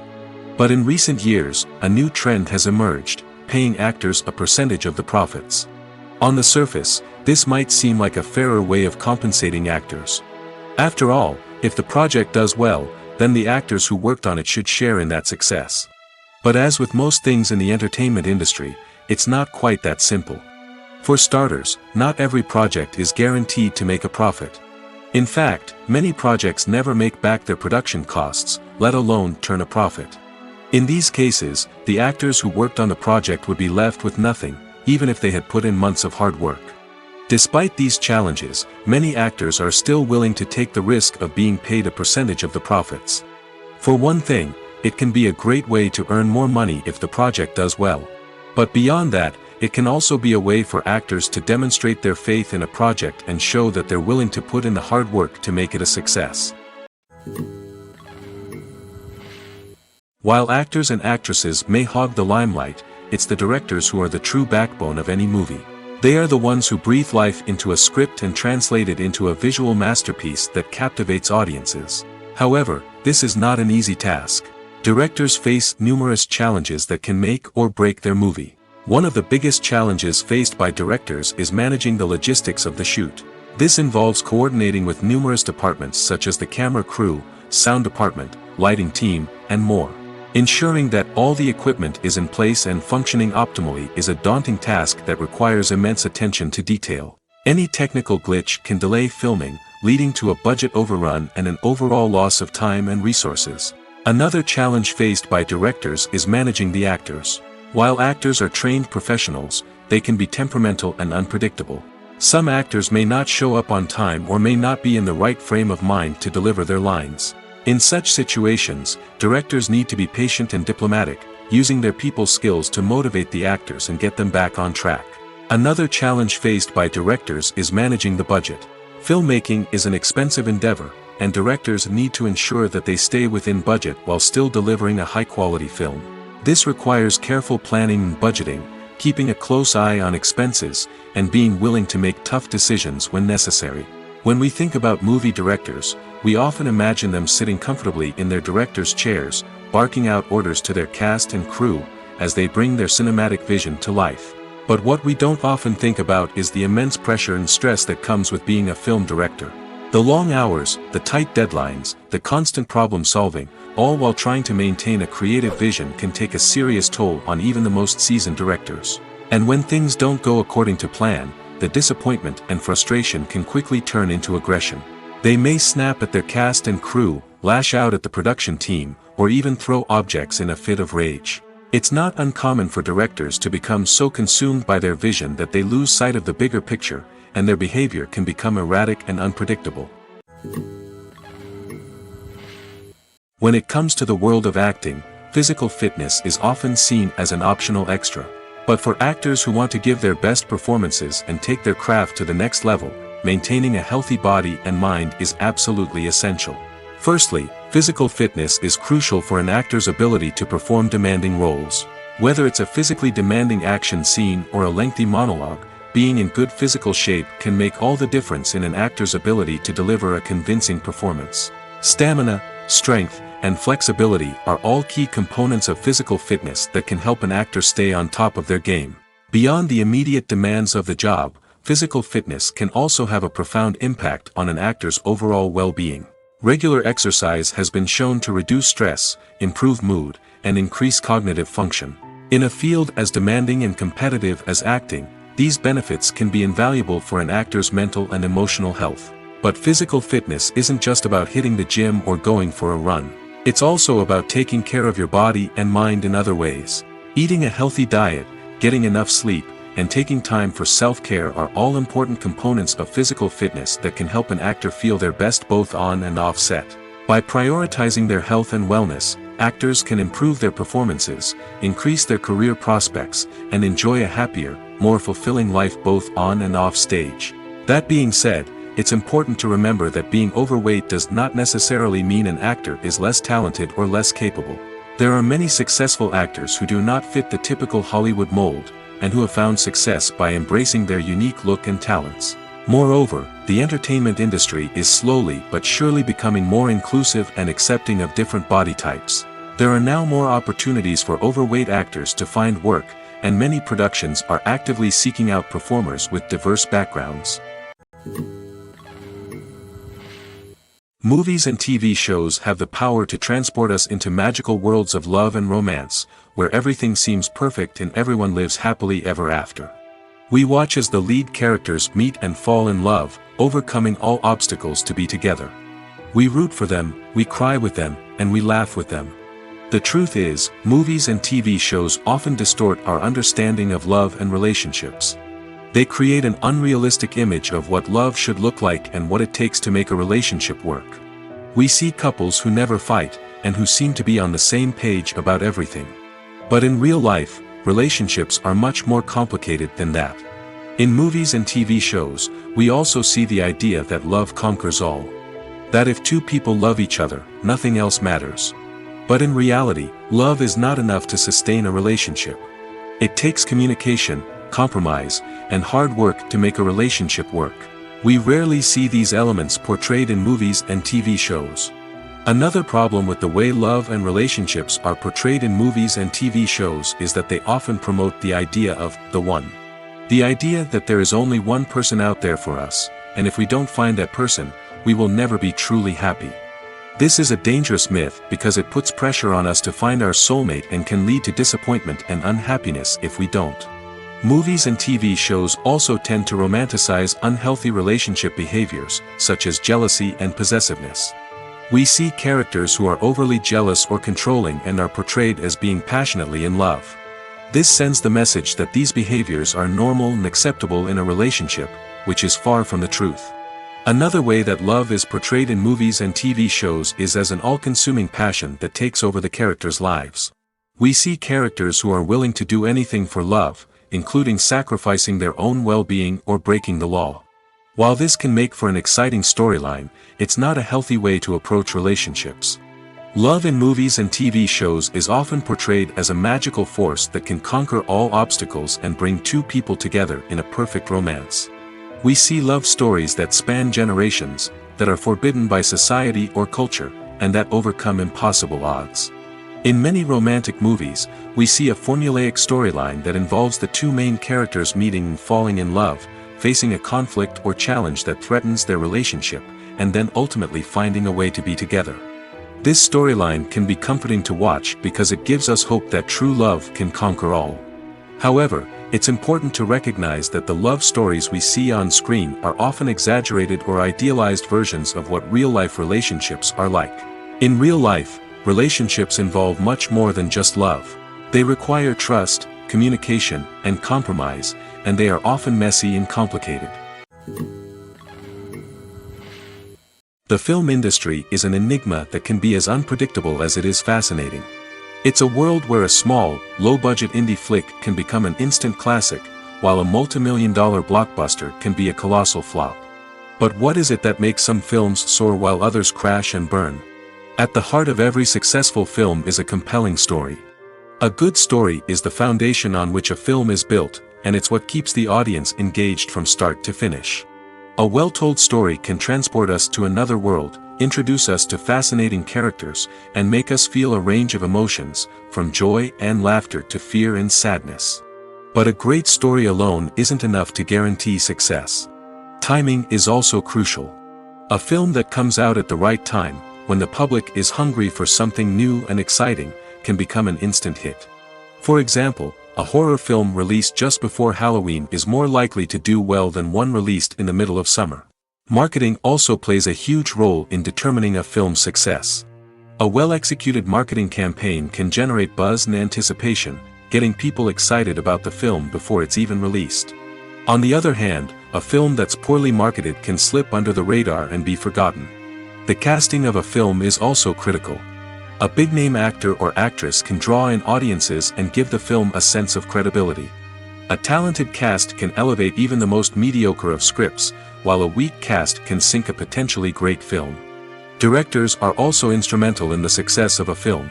But in recent years, a new trend has emerged, paying actors a percentage of the profits. On the surface, this might seem like a fairer way of compensating actors. After all, if the project does well, then the actors who worked on it should share in that success. But as with most things in the entertainment industry, it's not quite that simple. For starters, not every project is guaranteed to make a profit. In fact, many projects never make back their production costs, let alone turn a profit. In these cases, the actors who worked on the project would be left with nothing, even if they had put in months of hard work. Despite these challenges, many actors are still willing to take the risk of being paid a percentage of the profits. For one thing, it can be a great way to earn more money if the project does well. But beyond that, it can also be a way for actors to demonstrate their faith in a project and show that they're willing to put in the hard work to make it a success. While actors and actresses may hog the limelight, it's the directors who are the true backbone of any movie. They are the ones who breathe life into a script and translate it into a visual masterpiece that captivates audiences. However, this is not an easy task. Directors face numerous challenges that can make or break their movie. One of the biggest challenges faced by directors is managing the logistics of the shoot. This involves coordinating with numerous departments such as the camera crew, sound department, lighting team, and more. Ensuring that all the equipment is in place and functioning optimally is a daunting task that requires immense attention to detail. Any technical glitch can delay filming, leading to a budget overrun and an overall loss of time and resources. Another challenge faced by directors is managing the actors. While actors are trained professionals, they can be temperamental and unpredictable. Some actors may not show up on time or may not be in the right frame of mind to deliver their lines. In such situations, directors need to be patient and diplomatic, using their people skills to motivate the actors and get them back on track. Another challenge faced by directors is managing the budget. Filmmaking is an expensive endeavor, and directors need to ensure that they stay within budget while still delivering a high-quality film. This requires careful planning and budgeting, keeping a close eye on expenses, and being willing to make tough decisions when necessary. When we think about movie directors, we often imagine them sitting comfortably in their director's chairs, barking out orders to their cast and crew, as they bring their cinematic vision to life. But what we don't often think about is the immense pressure and stress that comes with being a film director. The long hours, the tight deadlines, the constant problem solving, all while trying to maintain a creative vision can take a serious toll on even the most seasoned directors. And when things don't go according to plan, the disappointment and frustration can quickly turn into aggression. They may snap at their cast and crew, lash out at the production team, or even throw objects in a fit of rage. It's not uncommon for directors to become so consumed by their vision that they lose sight of the bigger picture, and their behavior can become erratic and unpredictable. When it comes to the world of acting, physical fitness is often seen as an optional extra. But for actors who want to give their best performances and take their craft to the next level, maintaining a healthy body and mind is absolutely essential. Firstly, physical fitness is crucial for an actor's ability to perform demanding roles. Whether it's a physically demanding action scene or a lengthy monologue, being in good physical shape can make all the difference in an actor's ability to deliver a convincing performance. Stamina, strength, and flexibility are all key components of physical fitness that can help an actor stay on top of their game. Beyond the immediate demands of the job, physical fitness can also have a profound impact on an actor's overall well-being. Regular exercise has been shown to reduce stress, improve mood, and increase cognitive function. In a field as demanding and competitive as acting, these benefits can be invaluable for an actor's mental and emotional health. But physical fitness isn't just about hitting the gym or going for a run. It's also about taking care of your body and mind in other ways. Eating a healthy diet, getting enough sleep, and taking time for self-care are all important components of physical fitness that can help an actor feel their best both on and off set. By prioritizing their health and wellness, actors can improve their performances, increase their career prospects, and enjoy a happier, more fulfilling life both on and off stage. That being said, it's important to remember that being overweight does not necessarily mean an actor is less talented or less capable. There are many successful actors who do not fit the typical Hollywood mold, and who have found success by embracing their unique look and talents. Moreover, the entertainment industry is slowly but surely becoming more inclusive and accepting of different body types. There are now more opportunities for overweight actors to find work, and many productions are actively seeking out performers with diverse backgrounds. Movies and TV shows have the power to transport us into magical worlds of love and romance, where everything seems perfect and everyone lives happily ever after. We watch as the lead characters meet and fall in love, overcoming all obstacles to be together. We root for them, we cry with them, and we laugh with them. The truth is, movies and TV shows often distort our understanding of love and relationships. They create an unrealistic image of what love should look like and what it takes to make a relationship work. We see couples who never fight, and who seem to be on the same page about everything. But in real life, relationships are much more complicated than that. In movies and TV shows, we also see the idea that love conquers all. That if two people love each other, nothing else matters. But in reality, love is not enough to sustain a relationship. It takes communication, compromise, and hard work to make a relationship work. We rarely see these elements portrayed in movies and TV shows. Another problem with the way love and relationships are portrayed in movies and TV shows is that they often promote the idea of the one. The idea that there is only one person out there for us, and if we don't find that person, we will never be truly happy. This is a dangerous myth because it puts pressure on us to find our soulmate and can lead to disappointment and unhappiness if we don't. Movies and TV shows also tend to romanticize unhealthy relationship behaviors, such as jealousy and possessiveness. We see characters who are overly jealous or controlling and are portrayed as being passionately in love. This sends the message that these behaviors are normal and acceptable in a relationship, which is far from the truth. Another way that love is portrayed in movies and TV shows is as an all-consuming passion that takes over the characters' lives. We see characters who are willing to do anything for love, including sacrificing their own well-being or breaking the law. While this can make for an exciting storyline, it's not a healthy way to approach relationships. Love in movies and TV shows is often portrayed as a magical force that can conquer all obstacles and bring two people together in a perfect romance. We see love stories that span generations, that are forbidden by society or culture, and that overcome impossible odds. In many romantic movies, we see a formulaic storyline that involves the two main characters meeting and falling in love, facing a conflict or challenge that threatens their relationship, and then ultimately finding a way to be together. This storyline can be comforting to watch because it gives us hope that true love can conquer all. However, it's important to recognize that the love stories we see on screen are often exaggerated or idealized versions of what real-life relationships are like. In real life, relationships involve much more than just love. They require trust, communication, and compromise, and they are often messy and complicated. The film industry is an enigma that can be as unpredictable as it is fascinating. It's a world where a small, low-budget indie flick can become an instant classic, while a multi-million-dollar blockbuster can be a colossal flop. But what is it that makes some films soar while others crash and burn? At the heart of every successful film is a compelling story. A good story is the foundation on which a film is built, and it's what keeps the audience engaged from start to finish. A well-told story can transport us to another world, introduce us to fascinating characters, and make us feel a range of emotions, from joy and laughter to fear and sadness. But a great story alone isn't enough to guarantee success. Timing is also crucial. A film that comes out at the right time, when the public is hungry for something new and exciting, can become an instant hit. For example, a horror film released just before Halloween is more likely to do well than one released in the middle of summer. Marketing also plays a huge role in determining a film's success. A well-executed marketing campaign can generate buzz and anticipation, getting people excited about the film before it's even released. On the other hand, a film that's poorly marketed can slip under the radar and be forgotten. The casting of a film is also critical. A big-name actor or actress can draw in audiences and give the film a sense of credibility. A talented cast can elevate even the most mediocre of scripts, while a weak cast can sink a potentially great film. Directors are also instrumental in the success of a film.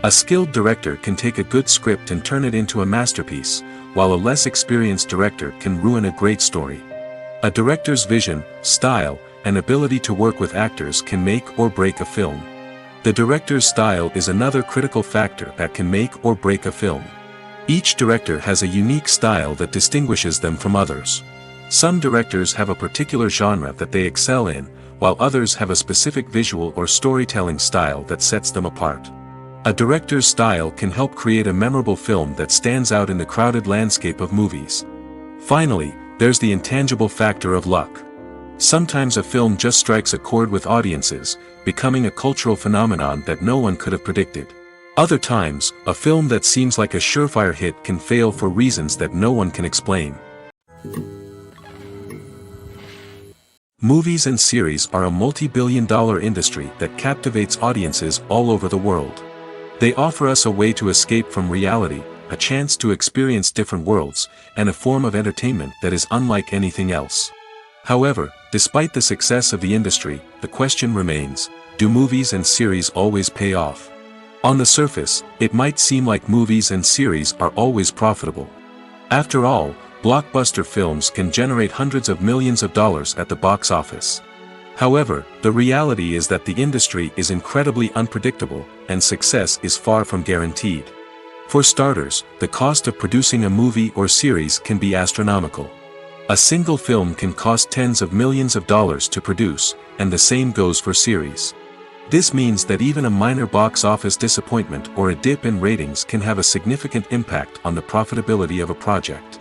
A skilled director can take a good script and turn it into a masterpiece, while a less experienced director can ruin a great story. A director's vision, style, and ability to work with actors can make or break a film. The director's style is another critical factor that can make or break a film. Each director has a unique style that distinguishes them from others. Some directors have a particular genre that they excel in, while others have a specific visual or storytelling style that sets them apart. A director's style can help create a memorable film that stands out in the crowded landscape of movies. Finally, there's the intangible factor of luck. Sometimes a film just strikes a chord with audiences, becoming a cultural phenomenon that no one could have predicted. Other times, a film that seems like a surefire hit can fail for reasons that no one can explain. Movies and series are a multi-billion-dollar industry that captivates audiences all over the world. They offer us a way to escape from reality, a chance to experience different worlds, and a form of entertainment that is unlike anything else. However, despite the success of the industry, the question remains, do movies and series always pay off? On the surface, it might seem like movies and series are always profitable. After all, blockbuster films can generate hundreds of millions of dollars at the box office. However, the reality is that the industry is incredibly unpredictable, and success is far from guaranteed. For starters, the cost of producing a movie or series can be astronomical. A single film can cost tens of millions of dollars to produce, and the same goes for series. This means that even a minor box office disappointment or a dip in ratings can have a significant impact on the profitability of a project.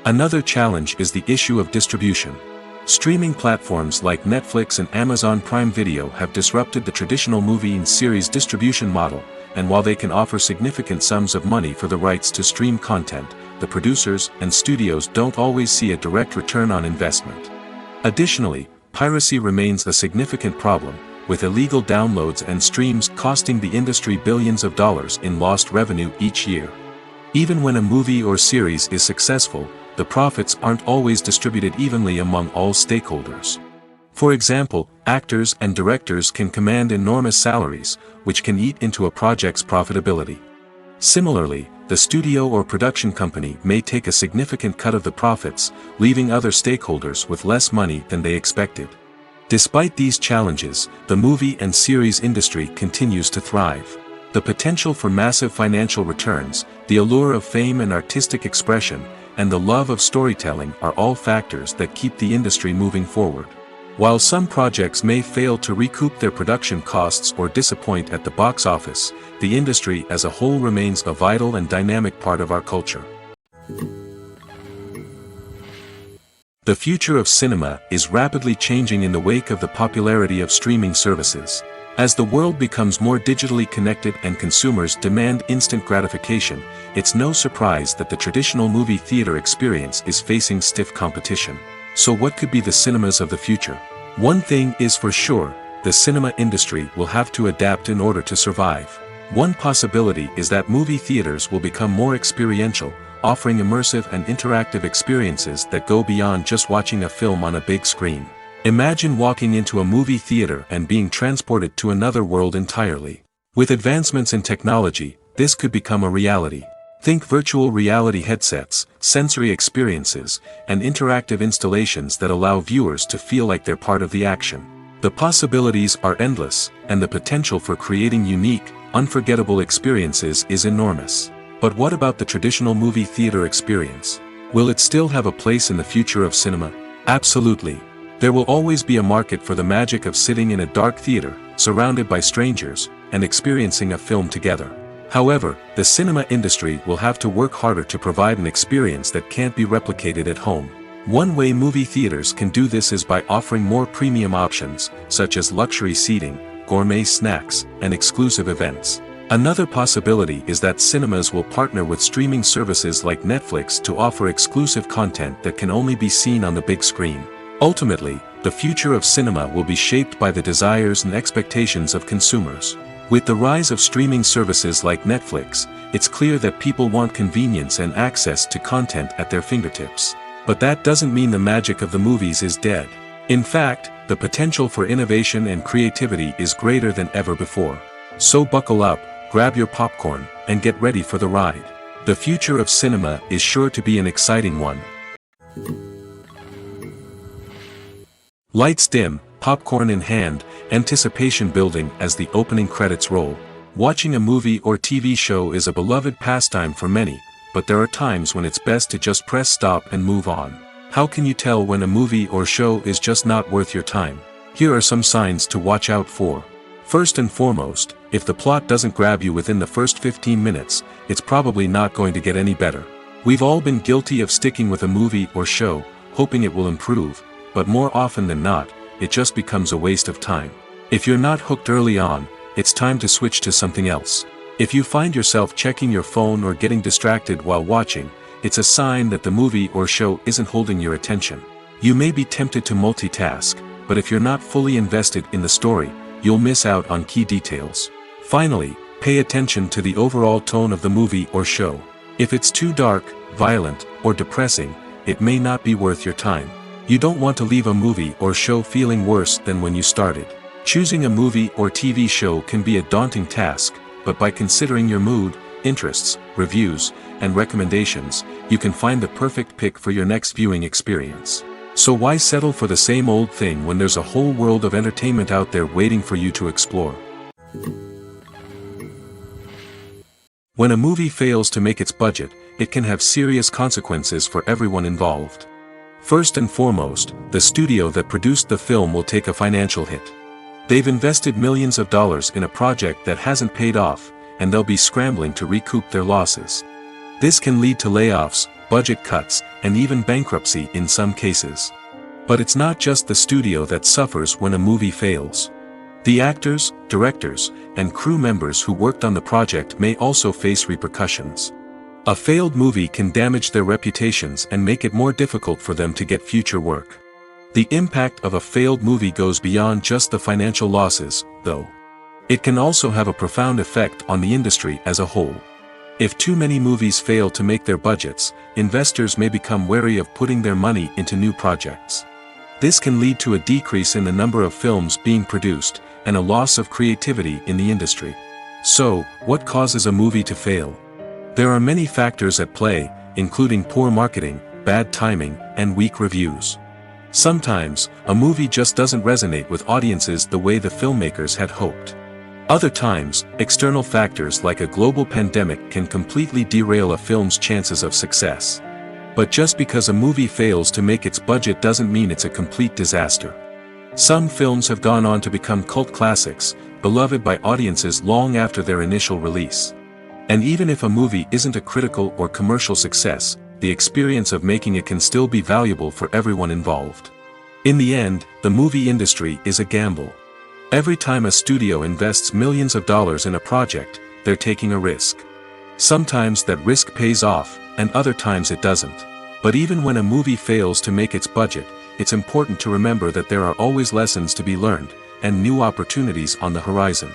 Another challenge is the issue of distribution. Streaming platforms like Netflix and Amazon Prime Video have disrupted the traditional movie and series distribution model, and while they can offer significant sums of money for the rights to stream content, the producers and studios don't always see a direct return on investment. Additionally, piracy remains a significant problem, with illegal downloads and streams costing the industry billions of dollars in lost revenue each year. Even when a movie or series is successful, the profits aren't always distributed evenly among all stakeholders. For example, actors and directors can command enormous salaries, which can eat into a project's profitability. Similarly, the studio or production company may take a significant cut of the profits, leaving other stakeholders with less money than they expected. Despite these challenges, the movie and series industry continues to thrive. The potential for massive financial returns, the allure of fame and artistic expression, and the love of storytelling are all factors that keep the industry moving forward. While some projects may fail to recoup their production costs or disappoint at the box office, the industry as a whole remains a vital and dynamic part of our culture. The future of cinema is rapidly changing in the wake of the popularity of streaming services. As the world becomes more digitally connected and consumers demand instant gratification, it's no surprise that the traditional movie theater experience is facing stiff competition. So what could be the cinemas of the future? One thing is for sure, the cinema industry will have to adapt in order to survive. One possibility is that movie theaters will become more experiential, offering immersive and interactive experiences that go beyond just watching a film on a big screen. Imagine walking into a movie theater and being transported to another world entirely. With advancements in technology, this could become a reality. Think virtual reality headsets, sensory experiences, and interactive installations that allow viewers to feel like they're part of the action. The possibilities are endless, and the potential for creating unique, unforgettable experiences is enormous. But what about the traditional movie theater experience? Will it still have a place in the future of cinema? Absolutely. There will always be a market for the magic of sitting in a dark theater, surrounded by strangers, and experiencing a film together. However, the cinema industry will have to work harder to provide an experience that can't be replicated at home. One way movie theaters can do this is by offering more premium options, such as luxury seating, gourmet snacks, and exclusive events. Another possibility is that cinemas will partner with streaming services like Netflix to offer exclusive content that can only be seen on the big screen. Ultimately, the future of cinema will be shaped by the desires and expectations of consumers. With the rise of streaming services like Netflix, it's clear that people want convenience and access to content at their fingertips. But that doesn't mean the magic of the movies is dead. In fact, the potential for innovation and creativity is greater than ever before. So buckle up, grab your popcorn, and get ready for the ride. The future of cinema is sure to be an exciting one. Lights dim, popcorn in hand, anticipation building as the opening credits roll. Watching a movie or TV show is a beloved pastime for many, but there are times when it's best to just press stop and move on. How can you tell when a movie or show is just not worth your time? Here are some signs to watch out for. First and foremost, if the plot doesn't grab you within the first 15 minutes, it's probably not going to get any better. We've all been guilty of sticking with a movie or show, hoping it will improve, but more often than not, it just becomes a waste of time. If you're not hooked early on, it's time to switch to something else. If you find yourself checking your phone or getting distracted while watching, it's a sign that the movie or show isn't holding your attention. You may be tempted to multitask, but if you're not fully invested in the story, you'll miss out on key details. Finally, pay attention to the overall tone of the movie or show. If it's too dark, violent, or depressing, it may not be worth your time. You don't want to leave a movie or show feeling worse than when you started. Choosing a movie or TV show can be a daunting task, but by considering your mood, interests, reviews, and recommendations, you can find the perfect pick for your next viewing experience. So why settle for the same old thing when there's a whole world of entertainment out there waiting for you to explore? When a movie fails to make its budget, it can have serious consequences for everyone involved. First and foremost, the studio that produced the film will take a financial hit. They've invested millions of dollars in a project that hasn't paid off, and they'll be scrambling to recoup their losses. This can lead to layoffs, budget cuts, and even bankruptcy in some cases. But it's not just the studio that suffers when a movie fails. The actors, directors, and crew members who worked on the project may also face repercussions. A failed movie can damage their reputations and make it more difficult for them to get future work. The impact of a failed movie goes beyond just the financial losses, though. It can also have a profound effect on the industry as a whole. If too many movies fail to make their budgets, investors may become wary of putting their money into new projects. This can lead to a decrease in the number of films being produced, and a loss of creativity in the industry. So, what causes a movie to fail? There are many factors at play, including poor marketing, bad timing, and weak reviews. Sometimes, a movie just doesn't resonate with audiences the way the filmmakers had hoped. Other times, external factors like a global pandemic can completely derail a film's chances of success. But just because a movie fails to make its budget doesn't mean it's a complete disaster. Some films have gone on to become cult classics, beloved by audiences long after their initial release. And even if a movie isn't a critical or commercial success, the experience of making it can still be valuable for everyone involved. In the end, the movie industry is a gamble. Every time a studio invests millions of dollars in a project, they're taking a risk. Sometimes that risk pays off, and other times it doesn't. But even when a movie fails to make its budget, it's important to remember that there are always lessons to be learned, and new opportunities on the horizon.